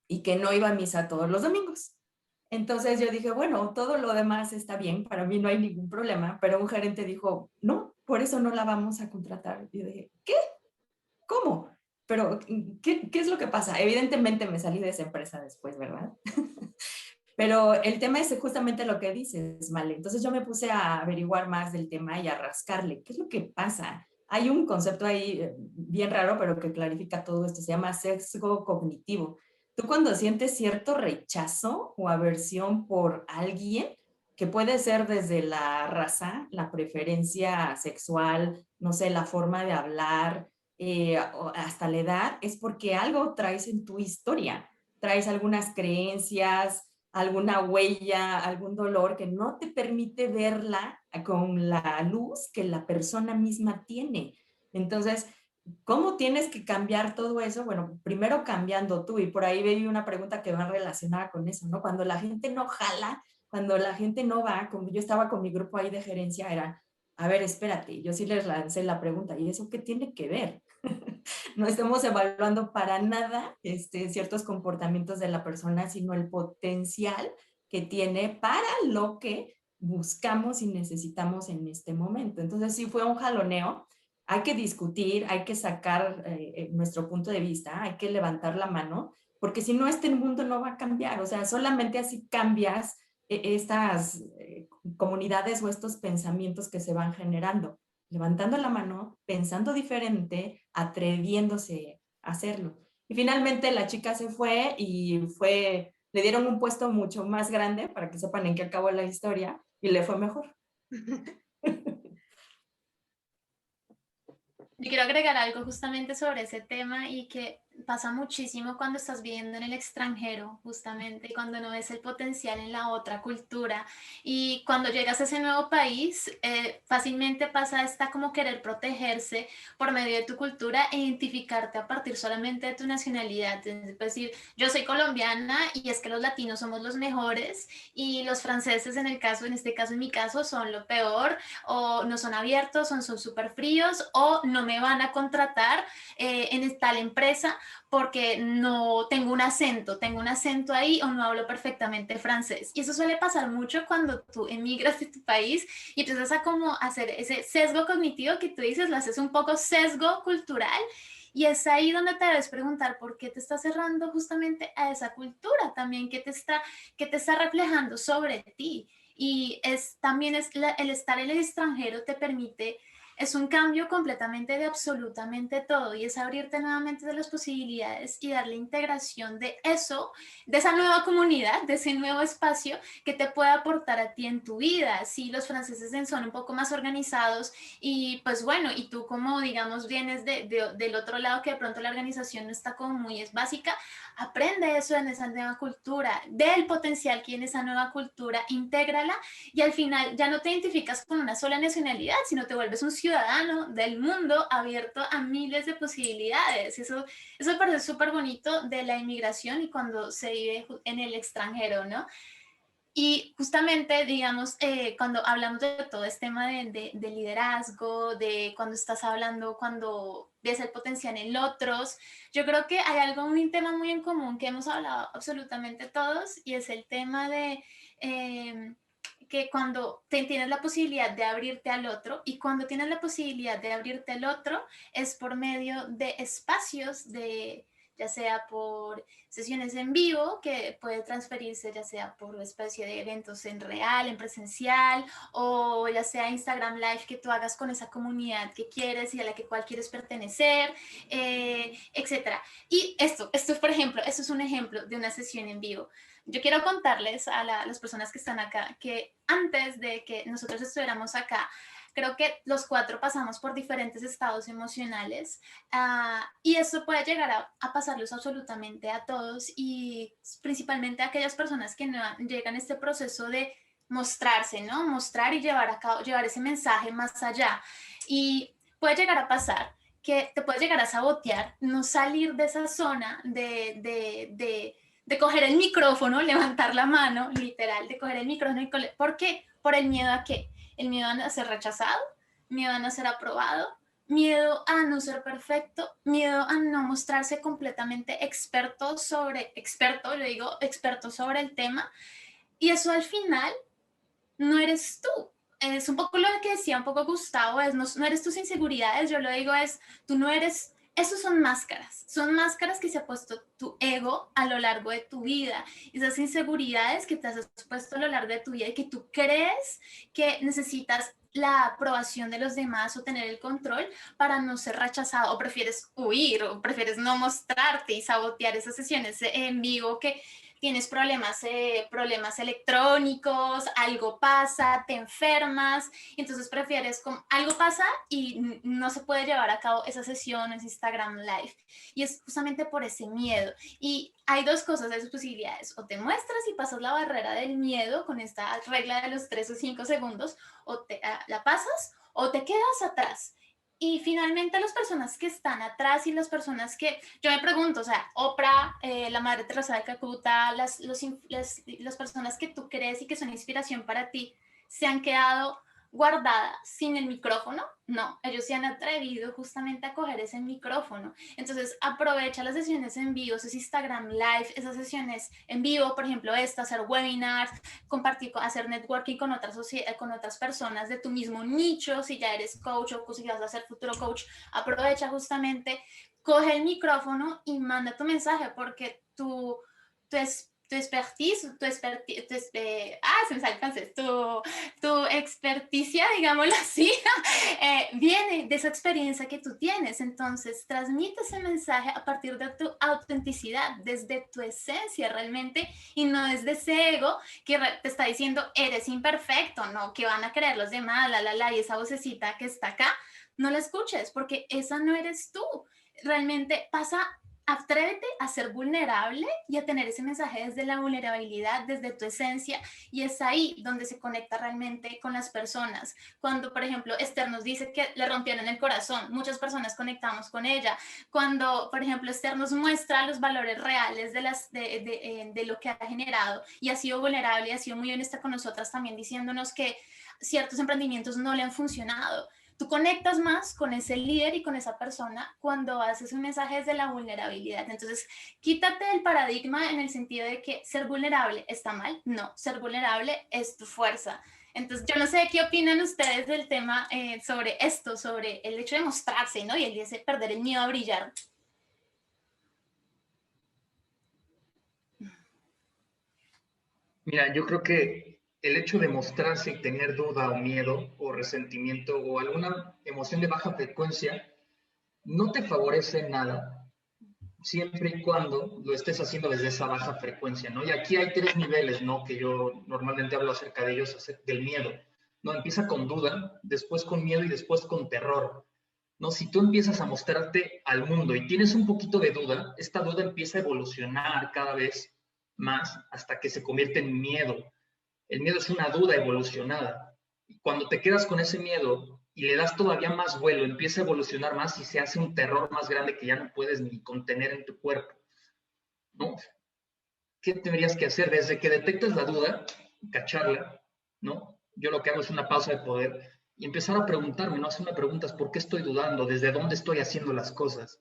y que no iba a misa todos los domingos. Entonces yo dije, bueno, todo lo demás está bien, para mí no hay ningún problema, pero un gerente dijo, no, por eso no la vamos a contratar. Y yo dije, ¿qué? ¿Cómo? Pero, ¿qué es lo que pasa? Evidentemente me salí de esa empresa después, ¿verdad? Pero el tema es justamente lo que dices, Male. Entonces yo me puse a averiguar más del tema y a rascarle. ¿Qué es lo que pasa? Hay un concepto ahí bien raro, pero que clarifica todo esto. Se llama sesgo cognitivo. Tú cuando sientes cierto rechazo o aversión por alguien, que puede ser desde la raza, la preferencia sexual, no sé, la forma de hablar, hasta la edad, es porque algo traes en tu historia. Traes algunas creencias, alguna huella, algún dolor que no te permite verla con la luz que la persona misma tiene. Entonces, ¿cómo tienes que cambiar todo eso? Bueno, primero cambiando tú, y por ahí veo una pregunta que va relacionada con eso, ¿no? Cuando la gente no jala, cuando la gente no va, como yo estaba con mi grupo ahí de gerencia, era, a ver, espérate, yo sí les lancé la pregunta, ¿y eso qué tiene que ver? No estamos evaluando para nada ciertos comportamientos de la persona, sino el potencial que tiene para lo que buscamos y necesitamos en este momento. Entonces, sí fue un jaloneo. Hay que discutir, hay que sacar nuestro punto de vista, hay que levantar la mano, porque si no, este mundo no va a cambiar. O sea, solamente así cambias estas comunidades o estos pensamientos que se van generando, levantando la mano, pensando diferente, atreviéndose a hacerlo. Y finalmente la chica se fue y le dieron un puesto mucho más grande para que sepan en qué acabó la historia y le fue mejor. Yo quiero agregar algo justamente sobre ese tema y que pasa muchísimo cuando estás viviendo en el extranjero, justamente, cuando no ves el potencial en la otra cultura. Y cuando llegas a ese nuevo país, fácilmente pasa esta como querer protegerse por medio de tu cultura e identificarte a partir solamente de tu nacionalidad. Es decir, yo soy colombiana y es que los latinos somos los mejores y los franceses en este caso, en mi caso, son lo peor, o no son abiertos, son súper fríos, o no me van a contratar en tal empresa porque no tengo un acento ahí o no hablo perfectamente francés. Y eso suele pasar mucho cuando tú emigras de tu país y empiezas a como hacer ese sesgo cognitivo que tú dices, lo haces un poco sesgo cultural. Y es ahí donde te debes preguntar por qué te estás cerrando justamente a esa cultura también, qué te está reflejando sobre ti. Y también el estar en el extranjero te permite, es un cambio completamente de absolutamente todo y es abrirte nuevamente de las posibilidades y darle integración de eso, de esa nueva comunidad, de ese nuevo espacio que te puede aportar a ti en tu vida. Sí, los franceses son un poco más organizados y pues bueno, y tú como digamos vienes del otro lado que de pronto la organización no está como muy es básica, aprende eso en esa nueva cultura, del potencial que en esa nueva cultura, intégrala y al final ya no te identificas con una sola nacionalidad, sino te vuelves un ciudadano del mundo abierto a miles de posibilidades. Eso me parece súper bonito de la inmigración y cuando se vive en el extranjero, ¿no? Y justamente, digamos, cuando hablamos de todo este tema de liderazgo, de cuando estás hablando, cuando ves el potencial en otros, yo creo que hay un tema muy en común que hemos hablado absolutamente todos y es el tema de que cuando tienes la posibilidad de abrirte al otro y cuando tienes la posibilidad de abrirte al otro es por medio de espacios de ya sea por sesiones en vivo, que puede transferirse ya sea por una especie de eventos en real, en presencial, o ya sea Instagram Live que tú hagas con esa comunidad que quieres y a la que cual quieres pertenecer, etcétera. Y por ejemplo, esto es un ejemplo de una sesión en vivo. Yo quiero contarles a las personas que están acá que antes de que nosotros estuviéramos acá, creo que los cuatro pasamos por diferentes estados emocionales y eso puede llegar a pasarlos absolutamente a todos y principalmente a aquellas personas que no llegan a este proceso de mostrarse, ¿no? Mostrar y llevar a cabo, llevar ese mensaje más allá. Y puede llegar a pasar que te puede llegar a sabotear, no salir de esa zona de coger el micrófono, levantar la mano, literal, de coger el micrófono y ¿por qué? Por el miedo a qué? El miedo a ser rechazado, miedo a no ser aprobado, miedo a no ser perfecto, miedo a no mostrarse completamente experto sobre el tema. Y eso al final no eres tú. Es un poco lo que decía un poco Gustavo, no eres tus inseguridades, yo lo digo tú no eres, esos son máscaras que se ha puesto tu ego a lo largo de tu vida, esas inseguridades que te has puesto a lo largo de tu vida y que tú crees que necesitas la aprobación de los demás o tener el control para no ser rechazado o prefieres huir o prefieres no mostrarte y sabotear esas sesiones en vivo que tienes problemas electrónicos, algo pasa, te enfermas, entonces prefieres, algo pasa y no se puede llevar a cabo esa sesión en Instagram Live. Y es justamente por ese miedo. Y hay dos cosas, hay dos posibilidades. O te muestras y pasas la barrera del miedo con esta regla de los 3 o 5 segundos, o la pasas, o te quedas atrás. Y finalmente las personas que están atrás y las personas que, yo me pregunto, o sea, Oprah, la Madre Teresa de Calcuta, las personas que tú crees y que son inspiración para ti, ¿se han quedado guardadas sin el micrófono? No, ellos se han atrevido justamente a coger ese micrófono. Entonces aprovecha las sesiones en vivo, esos Instagram Live, esas sesiones en vivo, por ejemplo, hacer webinars, compartir, hacer networking con otras personas de tu mismo nicho, si ya eres coach o si vas a ser futuro coach, aprovecha justamente, coge el micrófono y manda tu mensaje porque tu expertise, se me sale el francés, tu experticia, digámoslo así, viene de esa experiencia que tú tienes. Entonces, transmite ese mensaje a partir de tu autenticidad, desde tu esencia realmente, y no desde ese ego que te está diciendo, eres imperfecto, ¿no? Que van a creer los demás, y esa vocecita que está acá, no la escuches, porque esa no eres tú. Realmente pasa atrévete a ser vulnerable y a tener ese mensaje desde la vulnerabilidad, desde tu esencia, y es ahí donde se conecta realmente con las personas. Cuando, por ejemplo, Esther nos dice que le rompieron el corazón, muchas personas conectamos con ella. Cuando, por ejemplo, Esther nos muestra los valores reales de lo que ha generado y ha sido vulnerable y ha sido muy honesta con nosotras también diciéndonos que ciertos emprendimientos no le han funcionado. Tú conectas más con ese líder y con esa persona cuando haces un mensaje desde la vulnerabilidad. Entonces, quítate el paradigma en el sentido de que ser vulnerable está mal. No, ser vulnerable es tu fuerza. Entonces, yo no sé qué opinan ustedes del tema sobre esto, sobre el hecho de mostrarse, ¿no? Y el de perder el miedo a brillar. Mira, yo creo que el hecho de mostrarse y tener duda o miedo o resentimiento o alguna emoción de baja frecuencia no te favorece nada siempre y cuando lo estés haciendo desde esa baja frecuencia, ¿no? Y aquí hay 3 niveles, ¿no? Que yo normalmente hablo acerca de ellos, acerca del miedo, ¿no? Empieza con duda, después con miedo y después con terror, ¿no? Si tú empiezas a mostrarte al mundo y tienes un poquito de duda, esta duda empieza a evolucionar cada vez más hasta que se convierte en miedo. El miedo es una duda evolucionada. Y cuando te quedas con ese miedo y le das todavía más vuelo, empieza a evolucionar más y se hace un terror más grande que ya no puedes ni contener en tu cuerpo, ¿no? ¿Qué tendrías que hacer? Desde que detectas la duda, cacharla, ¿no? Yo lo que hago es una pausa de poder y empezar a preguntarme, ¿no? Hacerme preguntas, ¿por qué estoy dudando? ¿Desde dónde estoy haciendo las cosas?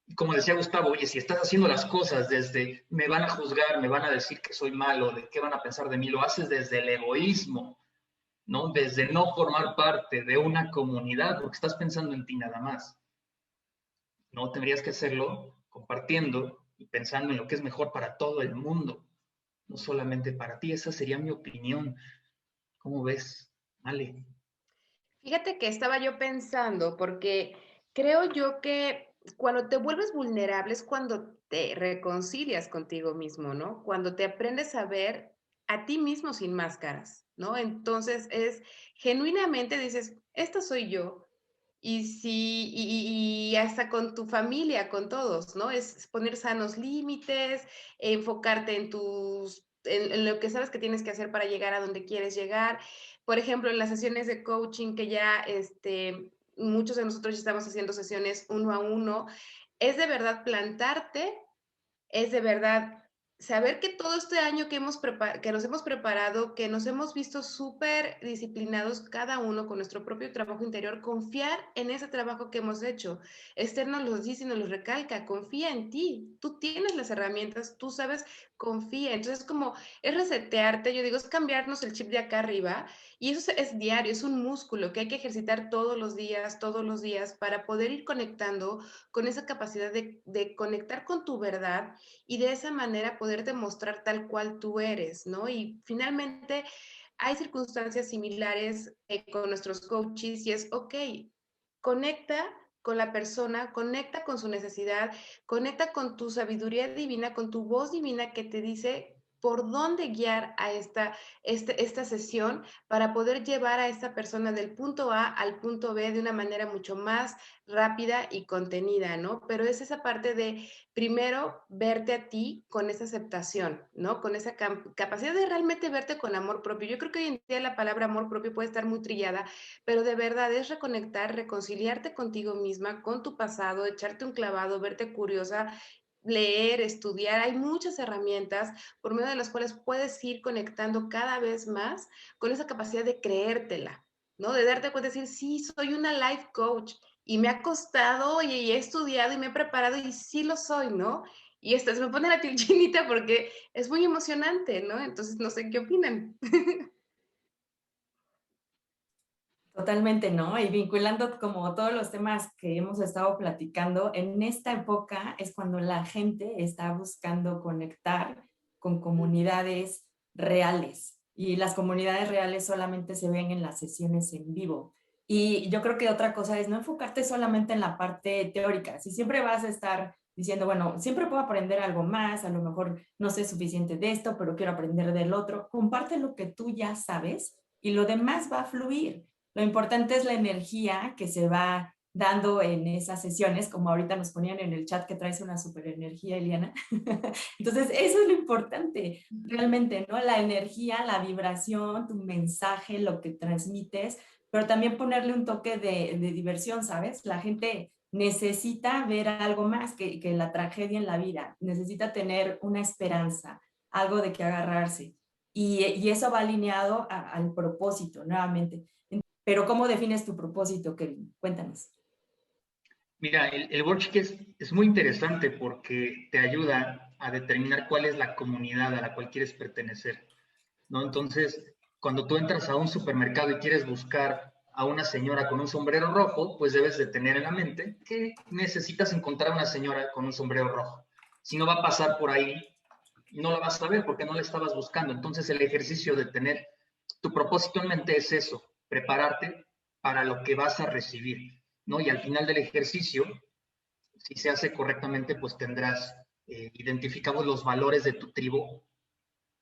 Y como decía Gustavo, oye, si estás haciendo las cosas desde me van a juzgar, me van a decir que soy malo, de qué van a pensar de mí, lo haces desde el egoísmo, ¿no? Desde no formar parte de una comunidad, porque estás pensando en ti nada más. No tendrías que hacerlo compartiendo y pensando en lo que es mejor para todo el mundo, no solamente para ti. Esa sería mi opinión. ¿Cómo ves? Ale. Fíjate que estaba yo pensando, porque creo yo que cuando te vuelves vulnerable es cuando te reconcilias contigo mismo, ¿no? Cuando te aprendes a ver a ti mismo sin máscaras, ¿no? Entonces es genuinamente dices, esta soy yo. Y sí, y hasta con tu familia, con todos, ¿no? Es poner sanos límites, enfocarte en en lo que sabes que tienes que hacer para llegar a donde quieres llegar. Por ejemplo, en las sesiones de coaching que ya, muchos de nosotros ya estamos haciendo sesiones 1 a 1, es de verdad plantarte, es de verdad saber que todo este año que nos hemos preparado, que nos hemos visto súper disciplinados cada uno con nuestro propio trabajo interior, confiar en ese trabajo que hemos hecho. Esther nos lo dice y nos lo recalca, confía en ti, tú tienes las herramientas, tú sabes, confía. Entonces, como es resetearte, yo digo, es cambiarnos el chip de acá arriba, y eso es diario, es un músculo que hay que ejercitar todos los días, para poder ir conectando con esa capacidad de conectar con tu verdad y de esa manera poder demostrar tal cual tú eres, ¿no? Y finalmente hay circunstancias similares con nuestros coaches y es, ok, conecta con la persona, conecta con su necesidad, conecta con tu sabiduría divina, con tu voz divina que te dice por dónde guiar a esta sesión para poder llevar a esta persona del punto A al punto B de una manera mucho más rápida y contenida, ¿no? Pero es esa parte de primero verte a ti con esa aceptación, ¿no? Con esa capacidad de realmente verte con amor propio. Yo creo que hoy en día la palabra amor propio puede estar muy trillada, pero de verdad es reconectar, reconciliarte contigo misma, con tu pasado, echarte un clavado, verte curiosa, leer, estudiar. Hay muchas herramientas por medio de las cuales puedes ir conectando cada vez más con esa capacidad de creértela, ¿no? De darte cuenta de decir, sí, soy una life coach y me ha costado, oye, y he estudiado y me he preparado y sí lo soy, ¿no? Y esto se me pone la piel chinita porque es muy emocionante, ¿no? Entonces, no sé qué opinan. Totalmente, ¿no? Y vinculando como todos los temas que hemos estado platicando, en esta época es cuando la gente está buscando conectar con comunidades reales. Y las comunidades reales solamente se ven en las sesiones en vivo. Y yo creo que otra cosa es no enfocarte solamente en la parte teórica. Si siempre vas a estar diciendo, bueno, siempre puedo aprender algo más, a lo mejor no sé suficiente de esto, pero quiero aprender del otro, comparte lo que tú ya sabes y lo demás va a fluir. Lo importante es la energía que se va dando en esas sesiones, como ahorita nos ponían en el chat que traes una super energía, Eliana. Entonces, eso es lo importante, realmente, ¿no? La energía, la vibración, tu mensaje, lo que transmites, pero también ponerle un toque de diversión, ¿sabes? La gente necesita ver algo más que la tragedia en la vida, necesita tener una esperanza, algo de que agarrarse. Y eso va alineado al propósito, nuevamente. Pero ¿cómo defines tu propósito, Kevin? Cuéntanos. Mira, el worksheet es muy interesante porque te ayuda a determinar cuál es la comunidad a la cual quieres pertenecer, ¿no? Entonces, cuando tú entras a un supermercado y quieres buscar a una señora con un sombrero rojo, pues debes de tener en la mente que necesitas encontrar a una señora con un sombrero rojo. Si no va a pasar por ahí, no la vas a ver porque no la estabas buscando. Entonces, el ejercicio de tener tu propósito en mente es eso, prepararte para lo que vas a recibir, ¿no? Y al final del ejercicio, si se hace correctamente, pues tendrás identificados los valores de tu tribu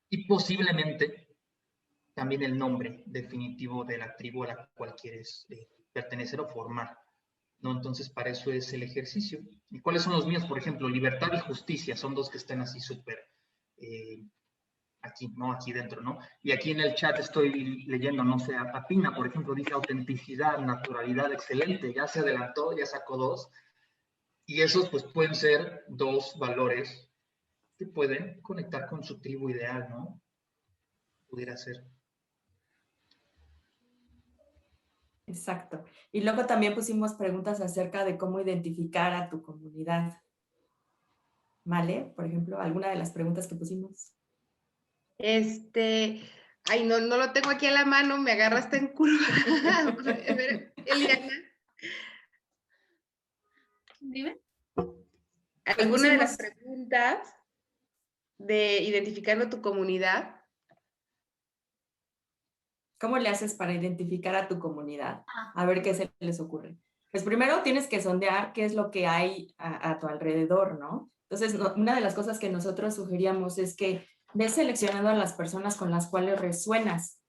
y posiblemente también el nombre definitivo de la tribu a la cual quieres pertenecer o formar, ¿no? Entonces, para eso es el ejercicio. ¿Y cuáles son los míos? Por ejemplo, libertad y justicia, son dos que están así súper eh, aquí, ¿no? Aquí dentro, ¿no? Y aquí en el chat estoy leyendo, no sé, a Pina, por ejemplo, dice autenticidad, naturalidad, excelente, ya se adelantó, ya sacó dos, y esos pues pueden ser dos valores que pueden conectar con su tribu ideal, ¿no? Pudiera ser. Exacto. Y luego también pusimos preguntas acerca de cómo identificar a tu comunidad. ¿Vale? Por ejemplo, alguna de las preguntas que pusimos. Ay, no, no lo tengo aquí a la mano, me agarraste en curva. A ver, Eliana, Dime. Pues ¿alguna de las pusimos, preguntas de identificando tu comunidad? ¿cómo le haces para identificar a tu comunidad? Ah, A ver qué se les ocurre. Pues primero tienes que sondear qué es lo que hay a tu alrededor, ¿no? Entonces, una de las cosas que nosotros sugeríamos es que ves seleccionando a las personas con las cuales resuenas.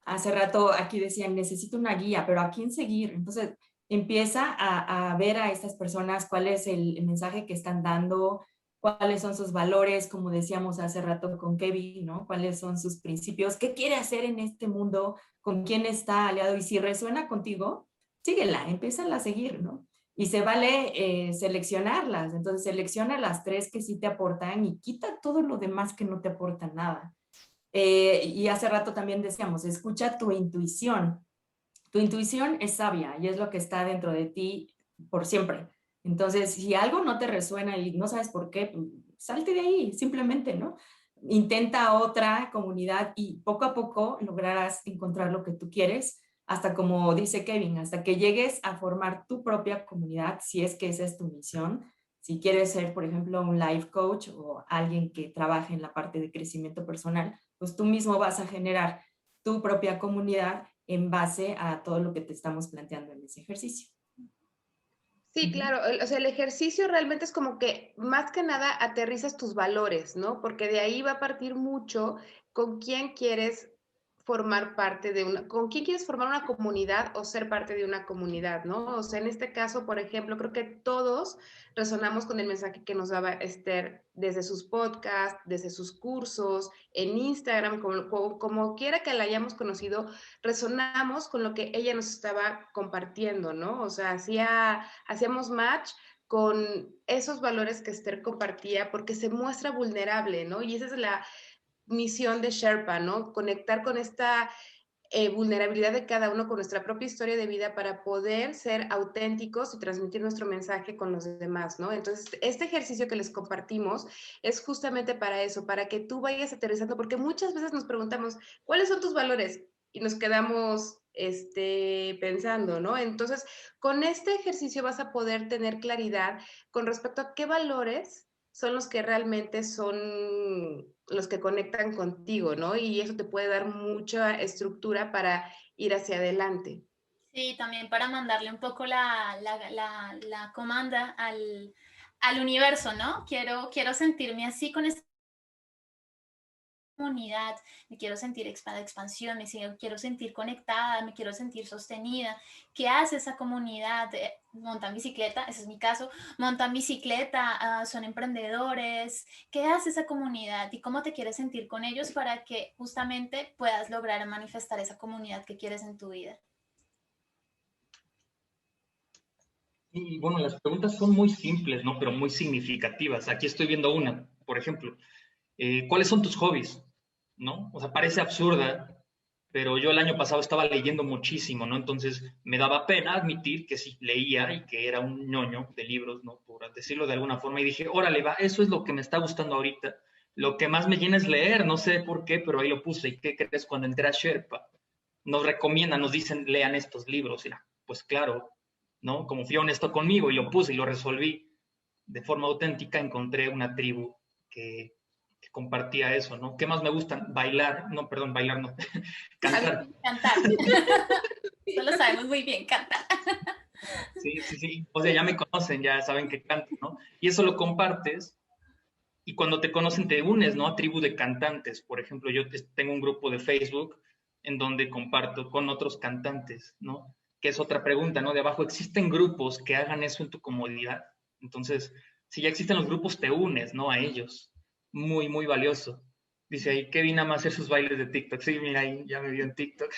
Hace rato aquí decían, necesito una guía, pero ¿a quién seguir? Entonces, empieza a ver a estas personas cuál es el mensaje que están dando, cuáles son sus valores, como decíamos hace rato con Kevin, ¿no? Cuáles son sus principios, qué quiere hacer en este mundo, con quién está aliado y si resuena contigo, síguela, empieza a seguir, ¿no? Y se vale seleccionarlas, entonces selecciona las tres que sí te aportan y quita todo lo demás que no te aporta nada. Y hace rato también decíamos, escucha tu intuición. Tu intuición es sabia y es lo que está dentro de ti por siempre. Entonces, si algo no te resuena y no sabes por qué, salte de ahí, simplemente, ¿no? Intenta otra comunidad y poco a poco lograrás encontrar lo que tú quieres, hasta como dice Kevin, hasta que llegues a formar tu propia comunidad, si es que esa es tu misión. Si quieres ser, por ejemplo, un life coach o alguien que trabaje en la parte de crecimiento personal, pues tú mismo vas a generar tu propia comunidad en base a todo lo que te estamos planteando en ese ejercicio. Sí, claro, o sea, el ejercicio realmente es como que más que nada aterrizas tus valores, ¿no? Porque de ahí va a partir mucho con quién quieres formar parte de una, con quién quieres formar una comunidad o ser parte de una comunidad, ¿no? O sea, en este caso, por ejemplo, creo que todos resonamos con el mensaje que nos daba Esther desde sus podcasts, desde sus cursos, en Instagram, como quiera que la hayamos conocido, resonamos con lo que ella nos estaba compartiendo, ¿no? O sea, hacíamos match con esos valores que Esther compartía porque se muestra vulnerable, ¿no? Y esa es la misión de Sherpa, ¿no? Conectar con esta vulnerabilidad de cada uno con nuestra propia historia de vida para poder ser auténticos y transmitir nuestro mensaje con los demás, ¿no? Entonces, este ejercicio que les compartimos es justamente para eso, para que tú vayas aterrizando, porque muchas veces nos preguntamos, ¿cuáles son tus valores? Y nos quedamos pensando, ¿no? Entonces, con este ejercicio vas a poder tener claridad con respecto a qué valores son los que realmente son los que conectan contigo, ¿no? Y eso te puede dar mucha estructura para ir hacia adelante. sí, también para mandarle un poco la comanda al universo, ¿no? Quiero sentirme así con comunidad, me quiero sentir expansión, quiero sentir conectada, me quiero sentir sostenida. ¿Qué hace esa comunidad? Montan bicicleta, ese es mi caso, montan bicicleta, son emprendedores. ¿Qué hace esa comunidad y cómo te quieres sentir con ellos para que justamente puedas lograr manifestar esa comunidad que quieres en tu vida? Y bueno, las preguntas son muy simples, ¿no? Pero muy significativas. Aquí estoy viendo una, por ejemplo. ¿Cuáles son tus hobbies? ¿No? O sea, parece absurda, pero yo el año pasado estaba leyendo muchísimo, ¿no? Entonces me daba pena admitir que sí leía y que era un ñoño de libros, ¿no? Por decirlo de alguna forma. Y dije, órale, va, eso es lo que me está gustando ahorita. Lo que más me llena es leer, no sé por qué, pero ahí lo puse. ¿Y qué crees? Cuando entré a Sherpa, nos recomiendan, nos dicen, lean estos libros. Y pues claro, ¿no? Como fui honesto conmigo y lo puse y lo resolví de forma auténtica, encontré una tribu que compartía eso, ¿no? ¿Qué más me gusta? Bailar, no, perdón, bailar no, cantar. Cantar. Eso lo sabemos muy bien, cantar. Sí, sí, sí. O sea, ya me conocen, ya saben que canto, ¿no? Y eso lo compartes y cuando te conocen te unes, ¿no? A tribu de cantantes. Por ejemplo, yo tengo un grupo de Facebook en donde comparto con otros cantantes, ¿no? Que es otra pregunta, ¿no? De abajo, ¿existen grupos que hagan eso en tu comodidad? Entonces, si ya existen los grupos, te unes, ¿no? A ellos. Muy, muy valioso. Dice ahí, Kevin ama hacer sus bailes de TikTok. Sí, mira, ahí ya me vio en TikTok.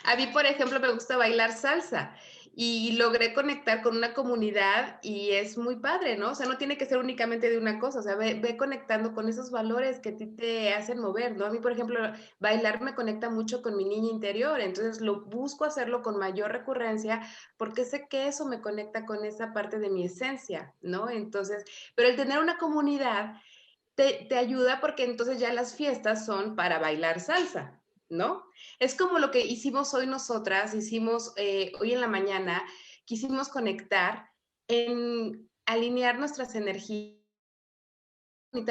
A mí, por ejemplo, me gusta bailar salsa y logré conectar con una comunidad y es muy padre, ¿no? O sea, no tiene que ser únicamente de una cosa, o sea, ve conectando con esos valores que a ti te hacen mover, ¿no? A mí, por ejemplo, bailar me conecta mucho con mi niña interior, entonces lo busco hacerlo con mayor recurrencia porque sé que eso me conecta con esa parte de mi esencia, ¿no? Entonces, pero el tener una comunidad te ayuda porque entonces ya las fiestas son para bailar salsa, ¿no? Es como lo que hicimos hoy nosotras, hicimos hoy en la mañana, quisimos conectar en alinear nuestras energías,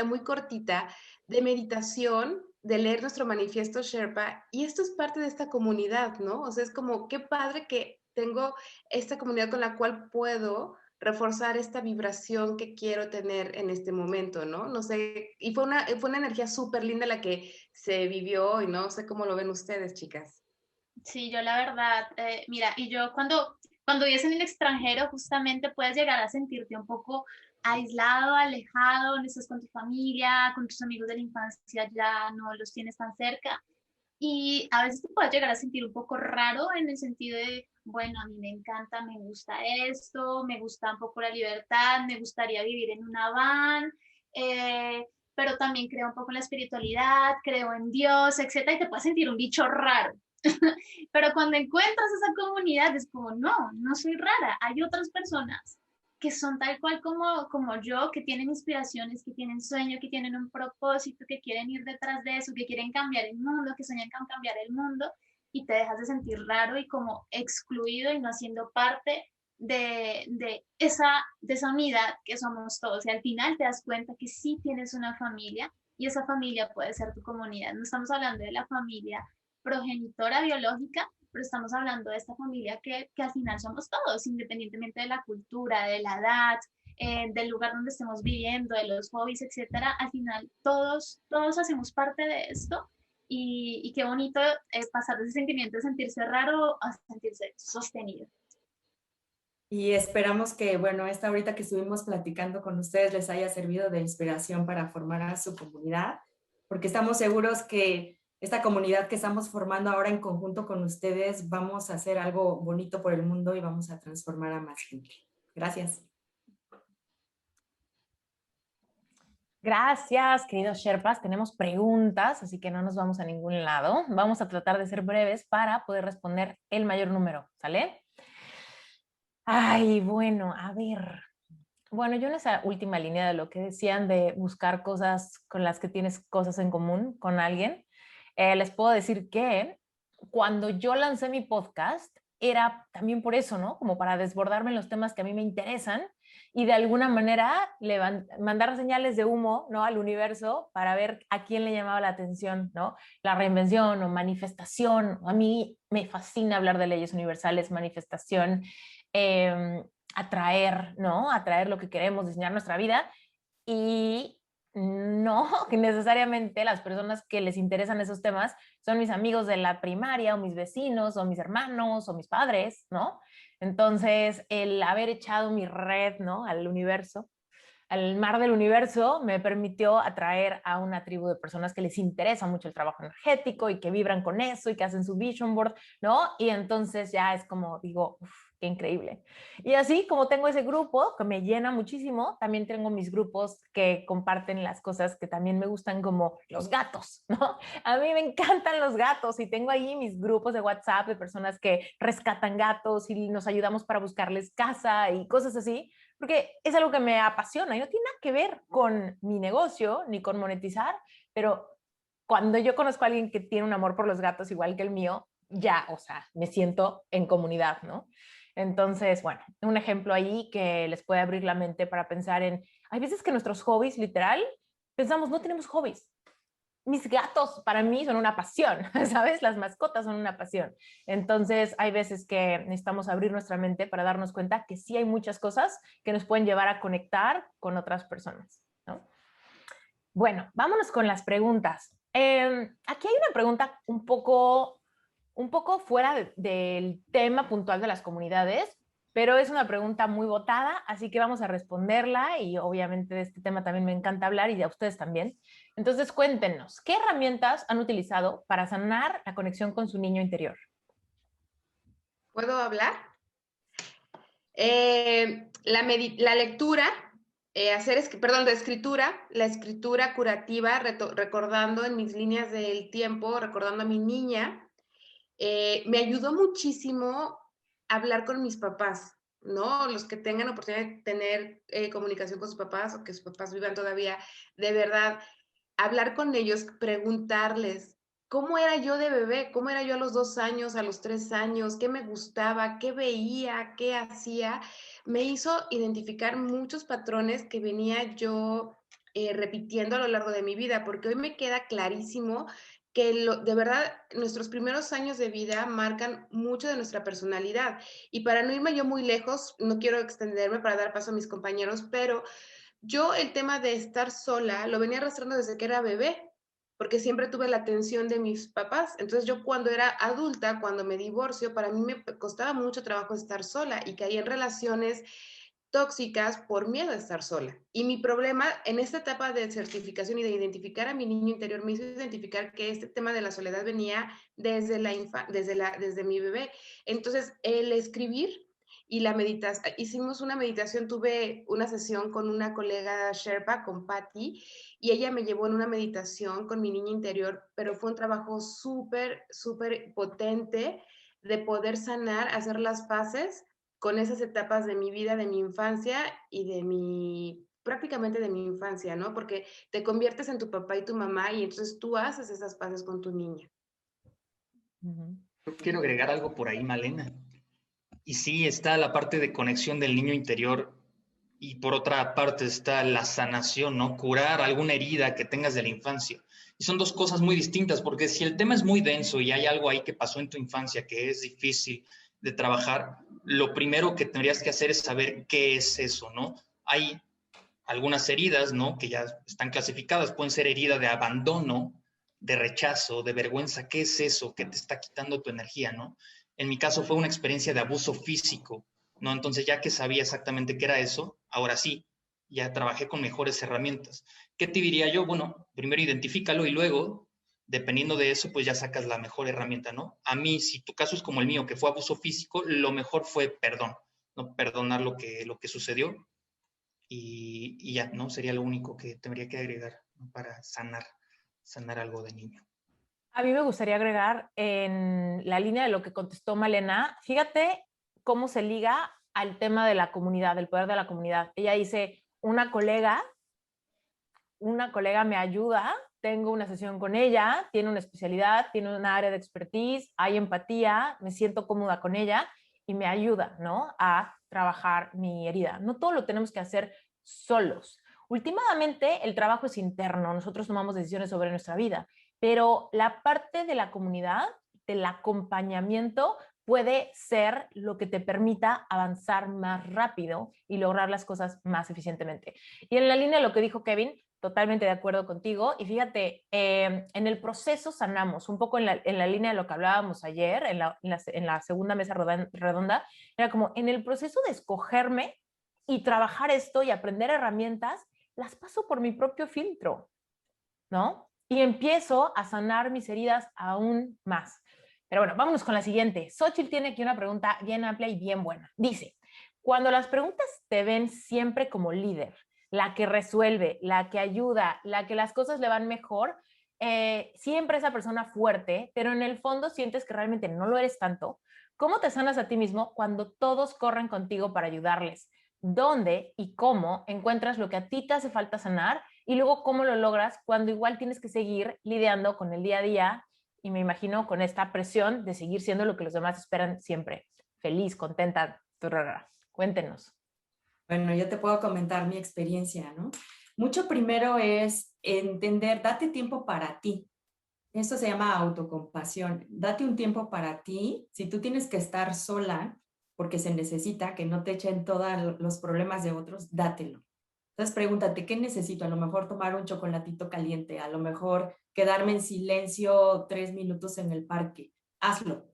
muy cortita, de meditación, de leer nuestro manifiesto Sherpa, y esto es parte de esta comunidad, ¿no? O sea, es como, qué padre que tengo esta comunidad con la cual puedo reforzar esta vibración que quiero tener en este momento, ¿no? No sé, y fue una energía súper linda la que se vivió hoy, ¿no? sé cómo lo ven ustedes, chicas. Sí, yo la verdad, mira, y yo cuando vives en el extranjero, justamente puedes llegar a sentirte un poco aislado, alejado, no estás con tu familia, con tus amigos de la infancia, ya no los tienes tan cerca. Y a veces te puedes llegar a sentir un poco raro en el sentido de, bueno, a mí me encanta, me gusta esto, me gusta un poco la libertad, me gustaría vivir en una van, pero también creo un poco en la espiritualidad, creo en Dios, etcétera, y te puedes sentir un bicho raro. Pero cuando encuentras esa comunidad es como, no, no soy rara, hay otras personas que son tal cual como yo, que tienen inspiraciones, que tienen sueño, que tienen un propósito, que quieren ir detrás de eso, que quieren cambiar el mundo, que sueñan con cambiar el mundo, y te dejas de sentir raro y como excluido y no haciendo parte de esa unidad que somos todos. Y al final te das cuenta que sí tienes una familia y esa familia puede ser tu comunidad. No estamos hablando de la familia progenitora biológica, pero estamos hablando de esta familia que al final somos todos, independientemente de la cultura, de la edad, del lugar donde estemos viviendo, de los hobbies, etcétera. Al final todos hacemos parte de esto y qué bonito pasar de ese sentimiento de sentirse raro a sentirse sostenido. Y esperamos que, bueno, esta ahorita que estuvimos platicando con ustedes les haya servido de inspiración para formar a su comunidad, porque estamos seguros que esta comunidad que estamos formando ahora en conjunto con ustedes vamos a hacer algo bonito por el mundo y vamos a transformar a más gente. Gracias. Gracias, queridos Sherpas. Tenemos preguntas, así que no nos vamos a ningún lado. Vamos a tratar de ser breves para poder responder el mayor número, ¿sale? Ay, bueno, a ver. Bueno, yo en esa última línea de lo que decían de buscar cosas con las que tienes cosas en común con alguien, les puedo decir que cuando yo lancé mi podcast era también por eso, ¿no? Como para desbordarme en los temas que a mí me interesan y de alguna manera mandar señales de humo, ¿no? Al universo para ver a quién le llamaba la atención, ¿no? La reinvención o manifestación. A mí me fascina hablar de leyes universales, manifestación, atraer, ¿no? Atraer lo que queremos, diseñar nuestra vida. Y no que necesariamente las personas que les interesan esos temas son mis amigos de la primaria o mis vecinos o mis hermanos o mis padres, ¿no? Entonces, el haber echado mi red, ¿no? Al universo, al mar del universo, me permitió atraer a una tribu de personas que les interesa mucho el trabajo energético y que vibran con eso y que hacen su vision board, ¿no? Y entonces ya es como digo, uf, qué increíble. Y así como tengo ese grupo que me llena muchísimo, también tengo mis grupos que comparten las cosas que también me gustan, como los gatos, ¿no? A mí me encantan los gatos y tengo ahí mis grupos de WhatsApp de personas que rescatan gatos y nos ayudamos para buscarles casa y cosas así, porque es algo que me apasiona y no tiene nada que ver con mi negocio ni con monetizar, pero cuando yo conozco a alguien que tiene un amor por los gatos igual que el mío, ya, o sea, me siento en comunidad, ¿no? Entonces, bueno, un ejemplo ahí que les puede abrir la mente para pensar en, hay veces que nuestros hobbies, literal, pensamos, no tenemos hobbies. Mis gatos para mí son una pasión, ¿sabes? Las mascotas son una pasión. Entonces, hay veces que necesitamos abrir nuestra mente para darnos cuenta que sí hay muchas cosas que nos pueden llevar a conectar con otras personas, ¿no? Bueno, vámonos con las preguntas. Aquí hay una pregunta un poco fuera del tema puntual de las comunidades, pero es una pregunta muy votada, así que vamos a responderla y obviamente de este tema también me encanta hablar y de ustedes también. Entonces cuéntenos, ¿qué herramientas han utilizado para sanar la conexión con su niño interior? ¿Puedo hablar? La lectura, la escritura curativa, recordando en mis líneas del tiempo, recordando a mi niña, me ayudó muchísimo hablar con mis papás, ¿no? Los que tengan oportunidad de tener comunicación con sus papás o que sus papás vivan todavía, de verdad, hablar con ellos, preguntarles cómo era yo de bebé, cómo era yo a los 2 años, a los 3 años, qué me gustaba, qué veía, qué hacía, me hizo identificar muchos patrones que venía yo repitiendo a lo largo de mi vida, porque hoy me queda clarísimo que de verdad nuestros primeros años de vida marcan mucho de nuestra personalidad. Y para no irme yo muy lejos, no quiero extenderme para dar paso a mis compañeros, pero yo el tema de estar sola lo venía arrastrando desde que era bebé, porque siempre tuve la atención de mis papás. Entonces yo cuando era adulta, cuando me divorcio, para mí me costaba mucho trabajo estar sola y caí en relaciones tóxicas por miedo a estar sola. Y mi problema en esta etapa de certificación y de identificar a mi niño interior me hizo identificar que este tema de la soledad venía desde mi bebé. Entonces, el escribir y la meditación, hicimos una meditación, tuve una sesión con una colega Sherpa, con Patty, y ella me llevó en una meditación con mi niño interior, pero fue un trabajo súper, súper potente de poder sanar, hacer las paces con esas etapas de mi vida, de mi infancia y prácticamente de mi infancia, ¿no? Porque te conviertes en tu papá y tu mamá y entonces tú haces esas paces con tu niña. Yo quiero agregar algo por ahí, Malena. Y sí, está la parte de conexión del niño interior y por otra parte está la sanación, ¿no? Curar alguna herida que tengas de la infancia. Y son dos cosas muy distintas, porque si el tema es muy denso y hay algo ahí que pasó en tu infancia que es difícil de trabajar, lo primero que tendrías que hacer es saber qué es eso, ¿no? Hay algunas heridas, ¿no? Que ya están clasificadas, pueden ser herida de abandono, de rechazo, de vergüenza. ¿Qué es eso que te está quitando tu energía, ¿no? En mi caso fue una experiencia de abuso físico, ¿no? Entonces, ya que sabía exactamente qué era eso, ahora sí, ya trabajé con mejores herramientas. ¿Qué te diría yo? Bueno, primero identifícalo y luego, dependiendo de eso, pues ya sacas la mejor herramienta, ¿no? A mí, si tu caso es como el mío, que fue abuso físico, lo mejor fue perdón, ¿no? Perdonar lo que sucedió y ya, ¿no? Sería lo único que tendría que agregar, ¿no? Para sanar algo de niño. A mí me gustaría agregar en la línea de lo que contestó Malena, fíjate cómo se liga al tema de la comunidad, del poder de la comunidad. Ella dice, una colega me ayuda, tengo una sesión con ella, tiene una especialidad, tiene una área de expertise, hay empatía, me siento cómoda con ella y me ayuda, ¿no? A trabajar mi herida. No todo lo tenemos que hacer solos. Últimamente el trabajo es interno, nosotros tomamos decisiones sobre nuestra vida, pero la parte de la comunidad, del acompañamiento, puede ser lo que te permita avanzar más rápido y lograr las cosas más eficientemente. Y en la línea de lo que dijo Kevin, totalmente de acuerdo contigo. Y fíjate, en el proceso sanamos, un poco en la línea de lo que hablábamos ayer, en la segunda mesa redonda, era como en el proceso de escogerme y trabajar esto y aprender herramientas, las paso por mi propio filtro, ¿no? Y empiezo a sanar mis heridas aún más. Pero bueno, vámonos con la siguiente. Xochitl tiene aquí una pregunta bien amplia y bien buena. Dice, cuando las preguntas te ven siempre como líder, la que resuelve, la que ayuda, la que las cosas le van mejor, siempre esa persona fuerte, pero en el fondo sientes que realmente no lo eres tanto, ¿cómo te sanas a ti mismo cuando todos corren contigo para ayudarles? ¿Dónde y cómo encuentras lo que a ti te hace falta sanar? Y luego, ¿cómo lo logras cuando igual tienes que seguir lidiando con el día a día? Y me imagino con esta presión de seguir siendo lo que los demás esperan siempre. Feliz, contenta. Cuéntenos. Bueno, yo te puedo comentar mi experiencia, ¿no? Mucho primero es entender, date tiempo para ti. Esto se llama autocompasión. Date un tiempo para ti. Si tú tienes que estar sola, porque se necesita que no te echen todos los problemas de otros, dátelo. Entonces pregúntate, ¿qué necesito? A lo mejor tomar un chocolatito caliente, a lo mejor quedarme en silencio 3 minutos en el parque. Hazlo.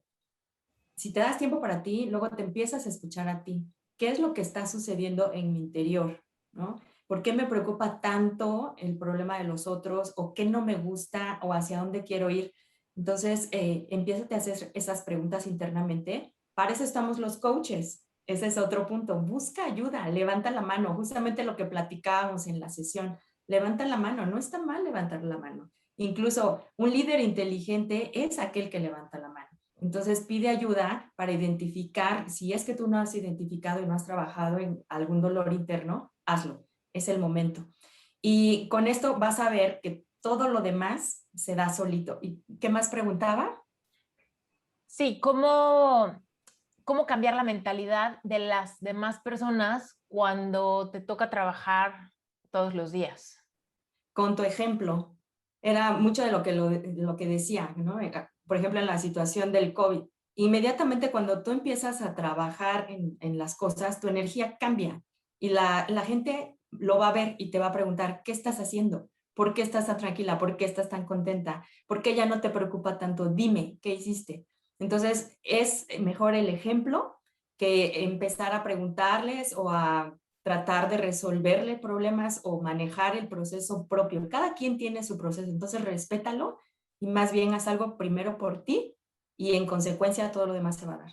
Si te das tiempo para ti, luego te empiezas a escuchar a ti. ¿Qué es lo que está sucediendo en mi interior? ¿No? ¿Por qué me preocupa tanto el problema de los otros? ¿O qué no me gusta? ¿O hacia dónde quiero ir? Entonces, empiézate a hacer esas preguntas internamente. Para eso estamos los coaches. Ese es otro punto. Busca ayuda, levanta la mano. Justamente lo que platicábamos en la sesión. Levanta la mano. No está mal levantar la mano. Incluso un líder inteligente es aquel que levanta la mano. Entonces pide ayuda para identificar, si es que tú no has identificado y no has trabajado en algún dolor interno, hazlo, es el momento. Y con esto vas a ver que todo lo demás se da solito. ¿Y qué más preguntaba? Sí, ¿cómo cambiar la mentalidad de las demás personas cuando te toca trabajar todos los días? Con tu ejemplo, era mucho de lo que decía, ¿no? Por ejemplo, en la situación del COVID. Inmediatamente cuando tú empiezas a trabajar en las cosas, tu energía cambia y la gente lo va a ver y te va a preguntar, ¿qué estás haciendo? ¿Por qué estás tan tranquila? ¿Por qué estás tan contenta? ¿Por qué ya no te preocupa tanto? Dime, ¿qué hiciste? Entonces, es mejor el ejemplo que empezar a preguntarles o a tratar de resolverle problemas o manejar el proceso propio. Cada quien tiene su proceso, entonces respétalo y más bien haz algo primero por ti y en consecuencia todo lo demás se va a dar.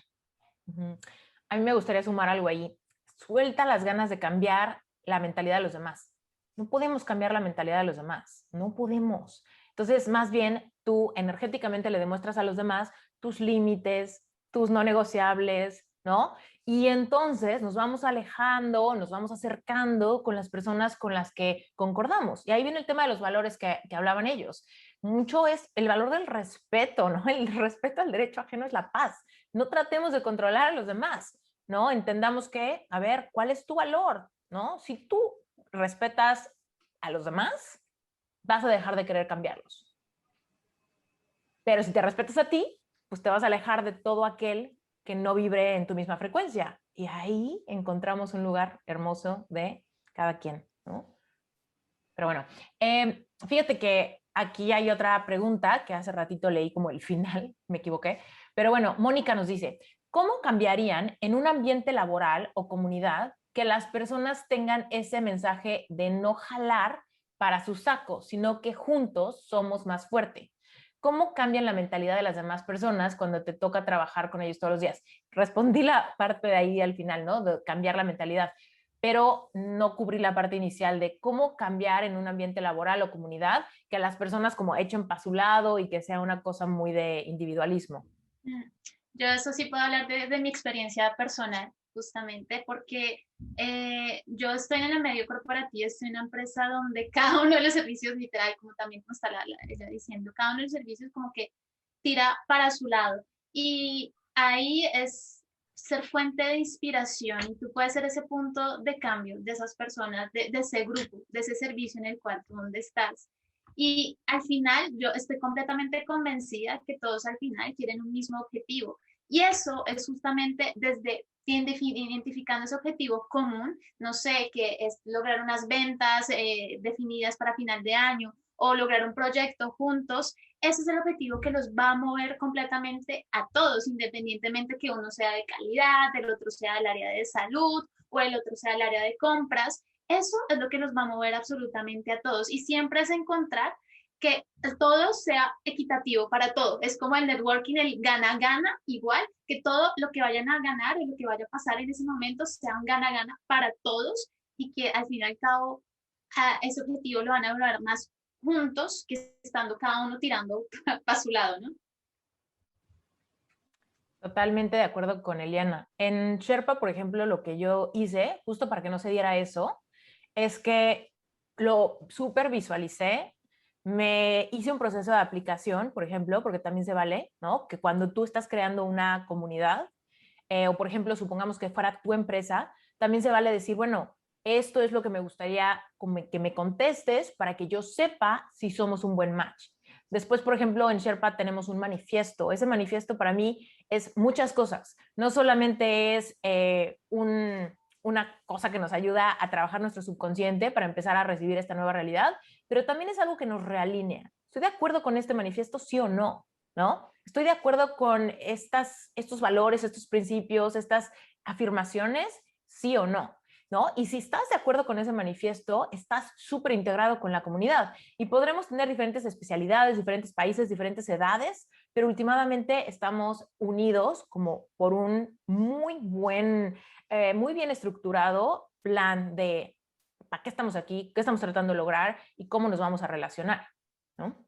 A mí me gustaría sumar algo ahí. Suelta las ganas de cambiar la mentalidad de los demás. No podemos cambiar la mentalidad de los demás, no podemos. Entonces, más bien, tú energéticamente le demuestras a los demás tus límites, tus no negociables, ¿no? Y entonces nos vamos alejando, nos vamos acercando con las personas con las que concordamos. Y ahí viene el tema de los valores que hablaban ellos. Mucho es el valor del respeto, ¿no? El respeto al derecho ajeno es la paz. No tratemos de controlar a los demás, ¿no? Entendamos que, a ver, ¿cuál es tu valor? ¿No? Si tú respetas a los demás, vas a dejar de querer cambiarlos. Pero si te respetas a ti, pues te vas a alejar de todo aquel que no vibre en tu misma frecuencia. Y ahí encontramos un lugar hermoso de cada quien, ¿no? Pero bueno, fíjate que aquí hay otra pregunta que hace ratito leí como el final, me equivoqué. Pero bueno, Mónica nos dice, ¿cómo cambiarían en un ambiente laboral o comunidad que las personas tengan ese mensaje de no jalar para su saco, sino que juntos somos más fuertes? ¿Cómo cambian la mentalidad de las demás personas cuando te toca trabajar con ellos todos los días? Respondí la parte de ahí al final, ¿no? De cambiar la mentalidad, pero no cubrí la parte inicial de cómo cambiar en un ambiente laboral o comunidad que las personas como echen para su lado y que sea una cosa muy de individualismo. Yo eso sí puedo hablar de mi experiencia personal, justamente, porque yo estoy en el medio corporativo, estoy en una empresa donde cada uno de los servicios, literal, como también como está ella diciendo, cada uno de los servicios como que tira para su lado. Y ahí es ser fuente de inspiración y tú puedes ser ese punto de cambio de esas personas, de ese grupo, de ese servicio en el cual tú donde estás. Y al final yo estoy completamente convencida que todos al final quieren un mismo objetivo. Y eso es justamente desde identificando ese objetivo común, no sé, que es lograr unas ventas definidas para final de año o lograr un proyecto juntos, ese es el objetivo que los va a mover completamente a todos, independientemente que uno sea de calidad, el otro sea del área de salud o el otro sea del área de compras. Eso es lo que nos va a mover absolutamente a todos y siempre es encontrar que todo sea equitativo para todo. Es como el networking, el gana-gana, igual que todo lo que vayan a ganar y lo que vaya a pasar en ese momento sea un gana-gana para todos y que al fin y al cabo ese objetivo lo van a lograr más juntos que estando cada uno tirando para su lado, ¿no? Totalmente de acuerdo con Eliana. En Sherpa, por ejemplo, lo que yo hice, justo para que no se diera eso, es que lo súper visualicé, me hice un proceso de aplicación, por ejemplo, porque también se vale, ¿no? Que cuando tú estás creando una comunidad, o por ejemplo, supongamos que fuera tu empresa, también se vale decir, bueno, esto es lo que me gustaría que me contestes para que yo sepa si somos un buen match. Después, por ejemplo, en Sherpa tenemos un manifiesto. Ese manifiesto para mí es muchas cosas. No solamente es una cosa que nos ayuda a trabajar nuestro subconsciente para empezar a recibir esta nueva realidad, pero también es algo que nos realinea. ¿Estoy de acuerdo con este manifiesto, sí o no? ¿No? ¿Estoy de acuerdo con estos valores, estos principios, estas afirmaciones, sí o no? ¿No? Y si estás de acuerdo con ese manifiesto, estás súper integrado con la comunidad y podremos tener diferentes especialidades, diferentes países, diferentes edades, pero últimamente estamos unidos como por un muy bien estructurado plan de para qué estamos aquí, qué estamos tratando de lograr y cómo nos vamos a relacionar, ¿no?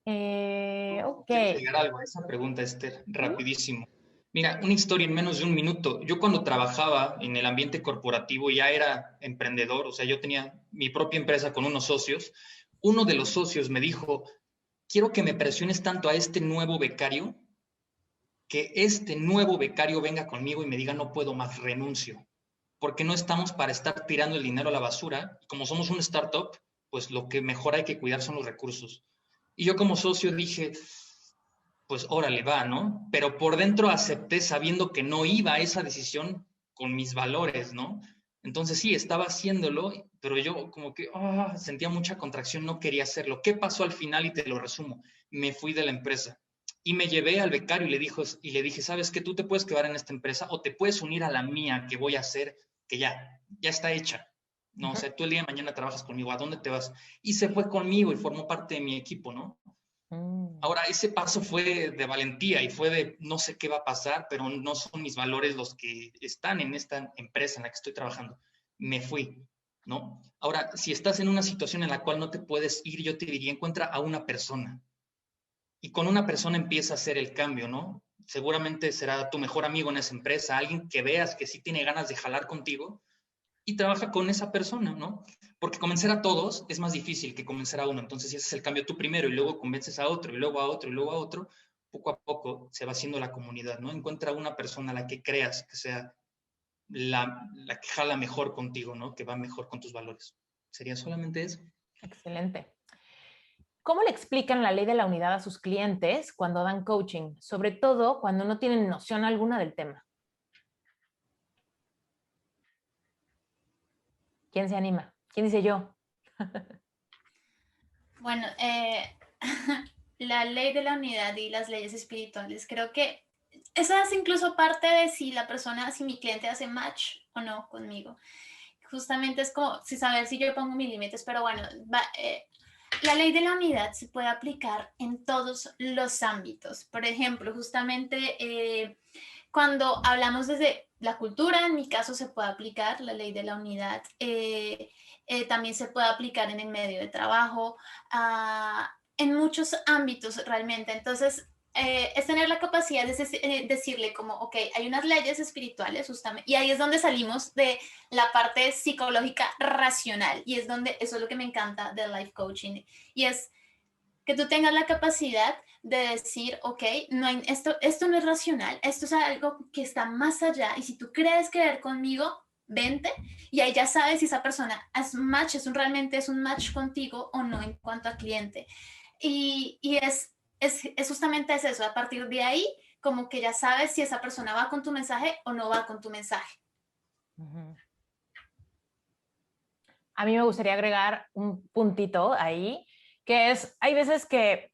Ok. Quiero llegar algo a esa pregunta, Esther, rapidísimo. Mira, una historia en menos de un minuto. Yo cuando trabajaba en el ambiente corporativo ya era emprendedor, o sea, yo tenía mi propia empresa con unos socios. Uno de los socios me dijo, quiero que me presiones tanto a este nuevo becario, que este nuevo becario venga conmigo y me diga, no puedo más, renuncio. Porque no estamos para estar tirando el dinero a la basura. Como somos una startup, pues lo que mejor hay que cuidar son los recursos. Y yo como socio dije, pues órale, va, ¿no? Pero por dentro acepté sabiendo que no iba a esa decisión con mis valores, ¿no? Entonces sí, estaba haciéndolo, pero yo como que sentía mucha contracción, no quería hacerlo. ¿Qué pasó al final? Y te lo resumo. Me fui de la empresa y me llevé al becario y le dije, ¿sabes qué? Tú te puedes quedar en esta empresa o te puedes unir a la mía que voy a hacer, que ya está hecha. No, o sea, tú el día de mañana trabajas conmigo, ¿a dónde te vas? Y se fue conmigo y formó parte de mi equipo, ¿no? Ahora, ese paso fue de valentía y fue de no sé qué va a pasar, pero no son mis valores los que están en esta empresa en la que estoy trabajando. Me fui, ¿no? Ahora, si estás en una situación en la cual no te puedes ir, yo te diría, encuentra a una persona. Y con una persona empieza a hacer el cambio, ¿no? Seguramente será tu mejor amigo en esa empresa, alguien que veas que sí tiene ganas de jalar contigo y trabaja con esa persona, ¿no? Porque convencer a todos es más difícil que convencer a uno. Entonces, si haces el cambio tú primero y luego convences a otro, y luego a otro, y luego a otro, poco a poco se va haciendo la comunidad, ¿no? Encuentra una persona a la que creas que sea la que jala mejor contigo, ¿no? Que va mejor con tus valores. Sería solamente eso. Excelente. ¿Cómo le explican la ley de la unidad a sus clientes cuando dan coaching? Sobre todo cuando no tienen noción alguna del tema. ¿Quién se anima? ¿Quién dice yo? Bueno, la ley de la unidad y las leyes espirituales, creo que esa es incluso parte de si la persona, si mi cliente hace match o no conmigo. Justamente es como si saber si yo pongo mis límites, pero bueno, la ley de la unidad se puede aplicar en todos los ámbitos. Por ejemplo, justamente cuando hablamos desde la cultura, en mi caso se puede aplicar la ley de la unidad. También se puede aplicar en el medio de trabajo, en muchos ámbitos realmente. Entonces, es tener la capacidad de decirle como, ok, hay unas leyes espirituales justamente, y ahí es donde salimos de la parte psicológica racional, y es donde, eso es lo que me encanta del life coaching, y es que tú tengas la capacidad de decir, ok, no hay, esto no es racional, esto es algo que está más allá, y si tú creer conmigo, vente, y ahí ya sabes si esa persona es un match, realmente es un match contigo o no en cuanto a cliente. Y es justamente eso, a partir de ahí como que ya sabes si esa persona va con tu mensaje o no va con tu mensaje. A mí me gustaría agregar un puntito ahí, que es, hay veces que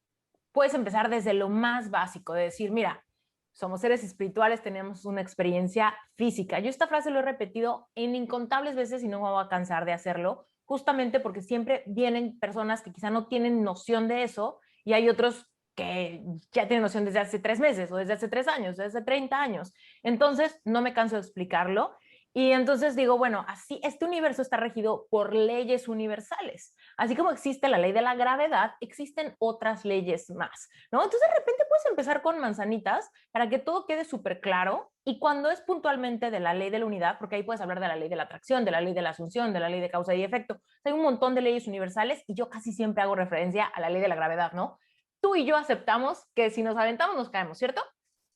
puedes empezar desde lo más básico, de decir, mira, somos seres espirituales, tenemos una experiencia física. Yo esta frase lo he repetido en incontables veces y no me voy a cansar de hacerlo, justamente porque siempre vienen personas que quizá no tienen noción de eso y hay otros que ya tienen noción desde hace 3 meses o desde hace 3 años, desde hace 30 años. Entonces, no me canso de explicarlo. Y entonces digo, bueno, así este universo está regido por leyes universales. Así como existe la ley de la gravedad, existen otras leyes más, ¿no? Entonces de repente puedes empezar con manzanitas para que todo quede súper claro y cuando es puntualmente de la ley de la unidad, porque ahí puedes hablar de la ley de la atracción, de la ley de la asunción, de la ley de causa y efecto. Hay un montón de leyes universales y yo casi siempre hago referencia a la ley de la gravedad, ¿no? Tú y yo aceptamos que si nos aventamos nos caemos, ¿cierto?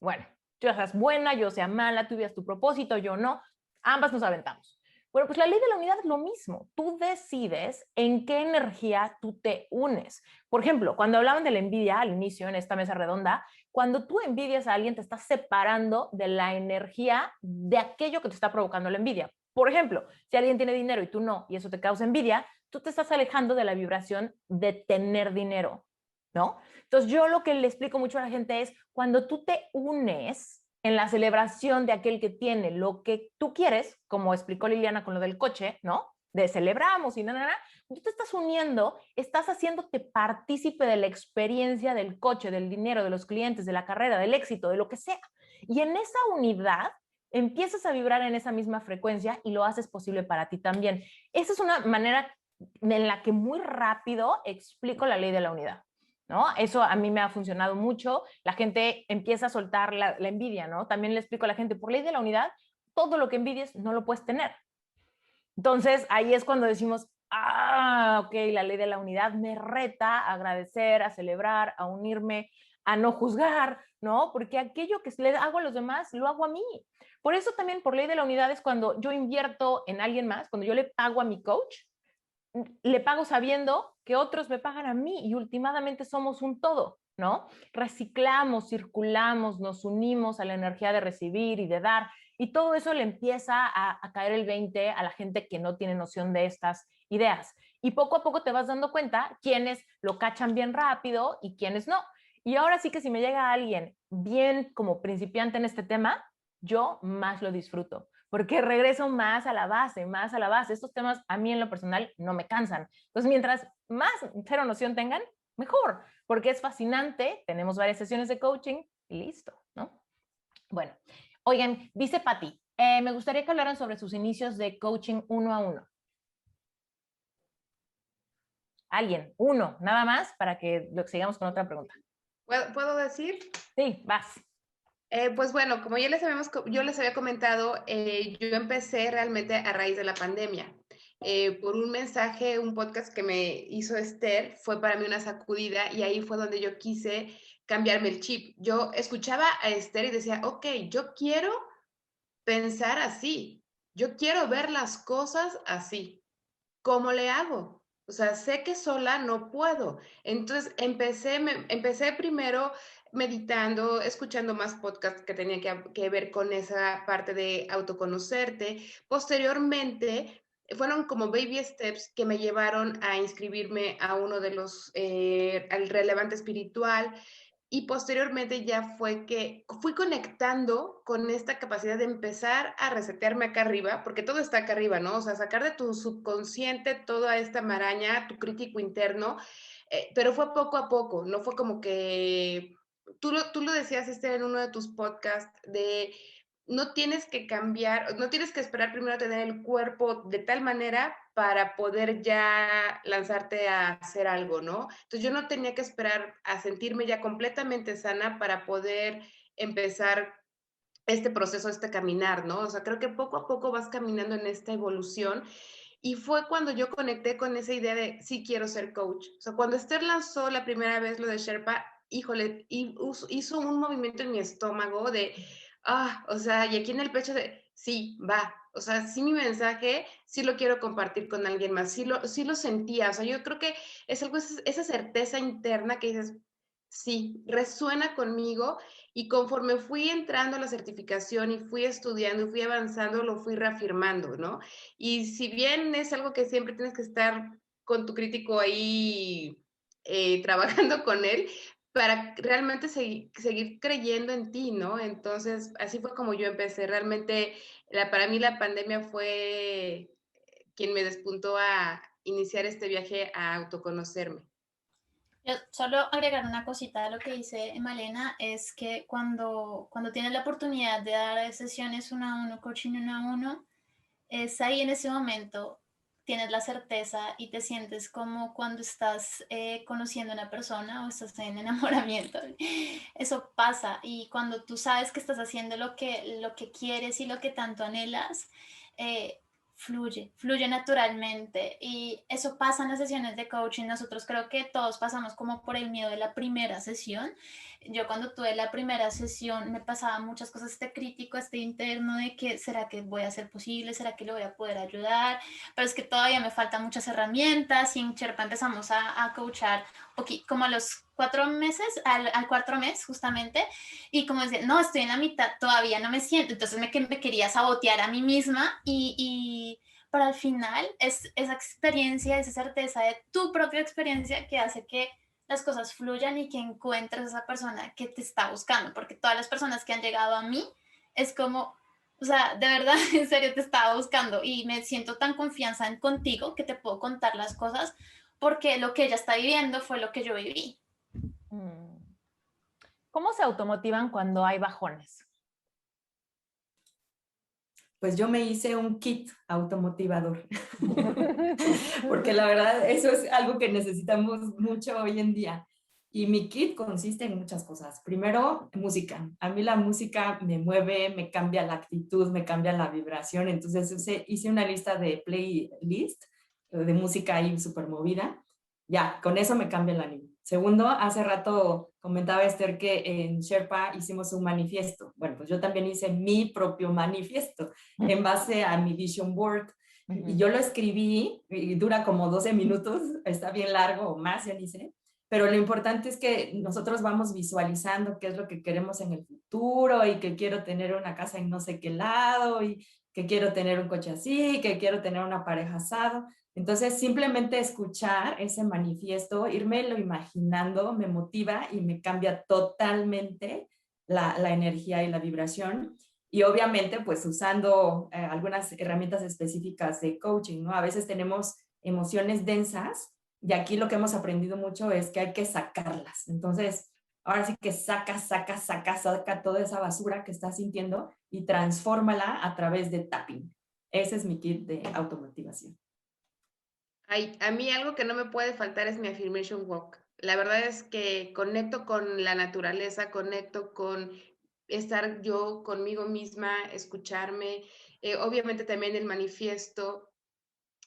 Bueno, yo seas buena, yo sea mala, tú veas tu propósito, yo no. Ambas nos aventamos. Bueno, pues la ley de la unidad es lo mismo. Tú decides en qué energía tú te unes. Por ejemplo, cuando hablaban de la envidia al inicio en esta mesa redonda, cuando tú envidias a alguien te estás separando de la energía de aquello que te está provocando la envidia. Por ejemplo, si alguien tiene dinero y tú no, y eso te causa envidia, tú te estás alejando de la vibración de tener dinero, ¿no? Entonces yo lo que le explico mucho a la gente es, cuando tú te unes en la celebración de aquel que tiene lo que tú quieres, como explicó Liliana con lo del coche, ¿no? De celebramos y nada, tú te estás uniendo, estás haciéndote partícipe de la experiencia del coche, del dinero, de los clientes, de la carrera, del éxito, de lo que sea. Y en esa unidad empiezas a vibrar en esa misma frecuencia y lo haces posible para ti también. Esa es una manera en la que muy rápido explico la ley de la unidad, ¿no? Eso a mí me ha funcionado mucho. La gente empieza a soltar la envidia, ¿no? También le explico a la gente, por ley de la unidad, todo lo que envidies no lo puedes tener. Entonces, ahí es cuando decimos, ok, la ley de la unidad me reta a agradecer, a celebrar, a unirme, a no juzgar, ¿no? Porque aquello que le hago a los demás, lo hago a mí. Por eso también, por ley de la unidad, es cuando yo invierto en alguien más, cuando yo le pago a mi coach, le pago sabiendo que otros me pagan a mí y últimamente somos un todo, ¿no? Reciclamos, circulamos, nos unimos a la energía de recibir y de dar y todo eso le empieza a caer el 20 a la gente que no tiene noción de estas ideas. Y poco a poco te vas dando cuenta quiénes lo cachan bien rápido y quiénes no. Y ahora sí que si me llega alguien bien como principiante en este tema, yo más lo disfruto porque regreso más a la base, más a la base. Estos temas a mí en lo personal no me cansan. Entonces, mientras más cero noción tengan, mejor, porque es fascinante, tenemos varias sesiones de coaching y listo, ¿no? Bueno, oigan, dice Patti, me gustaría que hablaran sobre sus inicios de coaching 1-1. Alguien, uno, nada más, para que sigamos con otra pregunta. ¿Puedo decir? Sí, vas. Pues bueno, como yo les había comentado, yo empecé realmente a raíz de la pandemia. Por un mensaje, un podcast que me hizo Esther, fue para mí una sacudida y ahí fue donde yo quise cambiarme el chip. Yo escuchaba a Esther y decía, ok, yo quiero pensar así, yo quiero ver las cosas así. ¿Cómo le hago? O sea, sé que sola no puedo. Entonces empecé primero meditando, escuchando más podcasts que tenían que ver con esa parte de autoconocerte. Posteriormente, fueron como baby steps que me llevaron a inscribirme a uno de los, al relevante espiritual. Y posteriormente ya fue que fui conectando con esta capacidad de empezar a resetearme acá arriba, porque todo está acá arriba, ¿no? O sea, sacar de tu subconsciente toda esta maraña, tu crítico interno, pero fue poco a poco, no fue como que, tú lo decías, Esther, en uno de tus podcasts, de no tienes que cambiar, no tienes que esperar primero a tener el cuerpo de tal manera para poder ya lanzarte a hacer algo, ¿no? Entonces yo no tenía que esperar a sentirme ya completamente sana para poder empezar este proceso, este caminar, ¿no? O sea, creo que poco a poco vas caminando en esta evolución y fue cuando yo conecté con esa idea de sí quiero ser coach. O sea, cuando Esther lanzó la primera vez lo de Sherpa, híjole, hizo un movimiento en mi estómago de, o sea, y aquí en el pecho de, sí, va. O sea, sí mi mensaje, sí lo quiero compartir con alguien más, sí lo sentía. O sea, yo creo que es algo, esa certeza interna que dices, sí, resuena conmigo Y conforme fui entrando a la certificación y fui estudiando y fui avanzando, lo fui reafirmando, ¿no? Y si bien es algo que siempre tienes que estar con tu crítico ahí trabajando con él, para realmente seguir creyendo en ti, ¿no? Entonces, así fue como yo empecé. Realmente, para mí la pandemia fue quien me despuntó a iniciar este viaje a autoconocerme. Yo solo agregar una cosita a lo que dice Malena, es que cuando tienes la oportunidad de dar sesiones uno a uno, coaching uno a uno, es ahí en ese momento tienes la certeza y te sientes como cuando estás conociendo a una persona o estás en enamoramiento. Eso pasa, y cuando tú sabes que estás haciendo lo que quieres y lo que tanto anhelas, eh, fluye naturalmente, y eso pasa en las sesiones de coaching. Nosotros creo que todos pasamos como por el miedo de la primera sesión. Yo cuando tuve la primera sesión me pasaban muchas cosas, este crítico, este interno de que ¿será que voy a ser posible? ¿Será que le voy a poder ayudar? Pero es que todavía me faltan muchas herramientas, y en Sherpa empezamos a coachar como a los 4 meses, al cuarto mes justamente, y como decía, no, estoy en la mitad, todavía no me siento, entonces me quería sabotear a mí misma, pero al final es esa experiencia, esa certeza de tu propia experiencia que hace que las cosas fluyan y que encuentres a esa persona que te está buscando, porque todas las personas que han llegado a mí es como, o sea, de verdad, en serio te estaba buscando, y me siento tan confianza en contigo que te puedo contar las cosas porque lo que ella está viviendo fue lo que yo viví. ¿Cómo se automotivan cuando hay bajones? Pues yo me hice un kit automotivador, porque la verdad eso es algo que necesitamos mucho hoy en día. Y mi kit consiste en muchas cosas. Primero, música. A mí la música me mueve, me cambia la actitud, me cambia la vibración. Entonces hice una lista de playlist de música ahí súper movida. Ya, con eso me cambia el ánimo. Segundo, hace rato comentaba Esther que en Sherpa hicimos un manifiesto. Bueno, pues yo también hice mi propio manifiesto en base a mi vision board. Y yo lo escribí, y dura como 12 minutos, está bien largo o más, ya ni sé. Pero lo importante es que nosotros vamos visualizando qué es lo que queremos en el futuro, y que quiero tener una casa en no sé qué lado, y que quiero tener un coche así, que quiero tener una pareja asado. Entonces, simplemente escuchar ese manifiesto, irme lo imaginando, me motiva y me cambia totalmente la energía y la vibración. Y obviamente, pues usando algunas herramientas específicas de coaching, ¿no? A veces tenemos emociones densas, y aquí lo que hemos aprendido mucho es que hay que sacarlas. Entonces, ahora sí que saca toda esa basura que estás sintiendo y transfórmala a través de tapping. Ese es mi kit de automotivación. Ay, a mí algo que no me puede faltar es mi affirmation walk. La verdad es que conecto con la naturaleza, conecto con estar yo conmigo misma, escucharme. Obviamente también el manifiesto,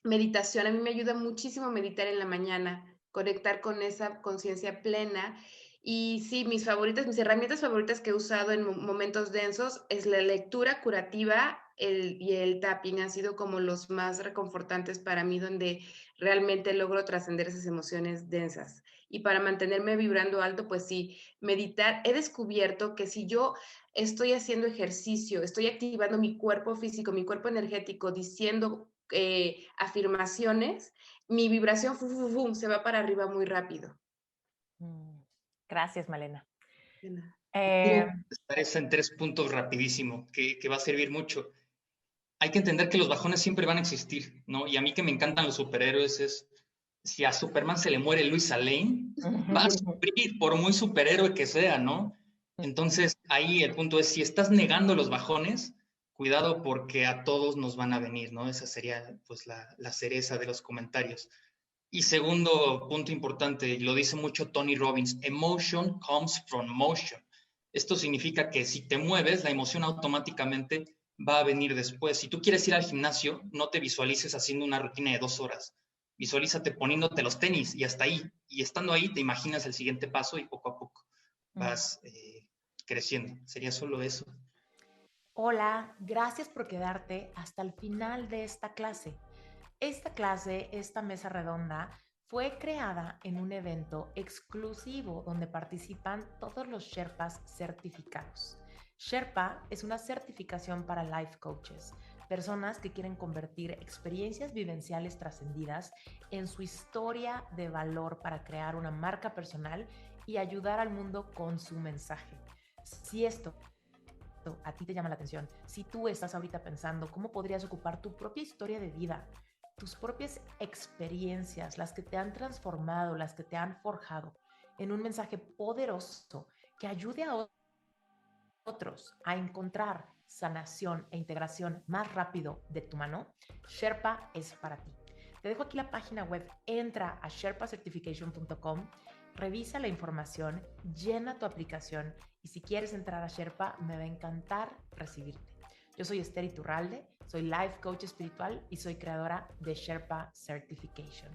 meditación. A mí me ayuda muchísimo meditar en la mañana, conectar con esa conciencia plena. Y sí, mis herramientas favoritas que he usado en momentos densos es la lectura curativa y el tapping. Han sido como los más reconfortantes para mí, donde realmente logro trascender esas emociones densas. Y para mantenerme vibrando alto, pues sí, meditar. He descubierto que si yo estoy haciendo ejercicio, estoy activando mi cuerpo físico, mi cuerpo energético, diciendo afirmaciones, mi vibración se va para arriba muy rápido. Gracias, Malena. Esa en 3 puntos rapidísimo, que va a servir mucho. Hay que entender que los bajones siempre van a existir, ¿no? Y a mí que me encantan los superhéroes es, si a Superman se le muere Luisa Lane, va a sufrir por muy superhéroe que sea, ¿no? Entonces, ahí el punto es, si estás negando los bajones, cuidado porque a todos nos van a venir, ¿no? Esa sería, pues, la cereza de los comentarios. Y segundo punto importante, y lo dice mucho Tony Robbins, emotion comes from motion. Esto significa que si te mueves, la emoción automáticamente va a venir después. Si tú quieres ir al gimnasio, no te visualices haciendo una rutina de 2 horas. Visualízate poniéndote los tenis y hasta ahí. Y estando ahí, te imaginas el siguiente paso y poco a poco vas creciendo. Sería solo eso. Hola, gracias por quedarte hasta el final de esta clase. Esta clase, esta mesa redonda, Fue creada en un evento exclusivo donde participan todos los Sherpas certificados. Sherpa es una certificación para life coaches, personas que quieren convertir experiencias vivenciales trascendidas en su historia de valor para crear una marca personal y ayudar al mundo con su mensaje. Si esto a ti te llama la atención, si tú estás ahorita pensando cómo podrías ocupar tu propia historia de vida, tus propias experiencias, las que te han transformado, las que te han forjado, en un mensaje poderoso que ayude a otros a encontrar sanación e integración más rápido de tu mano, Sherpa es para ti. Te dejo aquí la página web, entra a sherpacertification.com, revisa la información, llena tu aplicación y si quieres entrar a Sherpa, me va a encantar recibirte. Yo soy Esther Iturralde, soy Life Coach Espiritual y soy creadora de Sherpa Certification.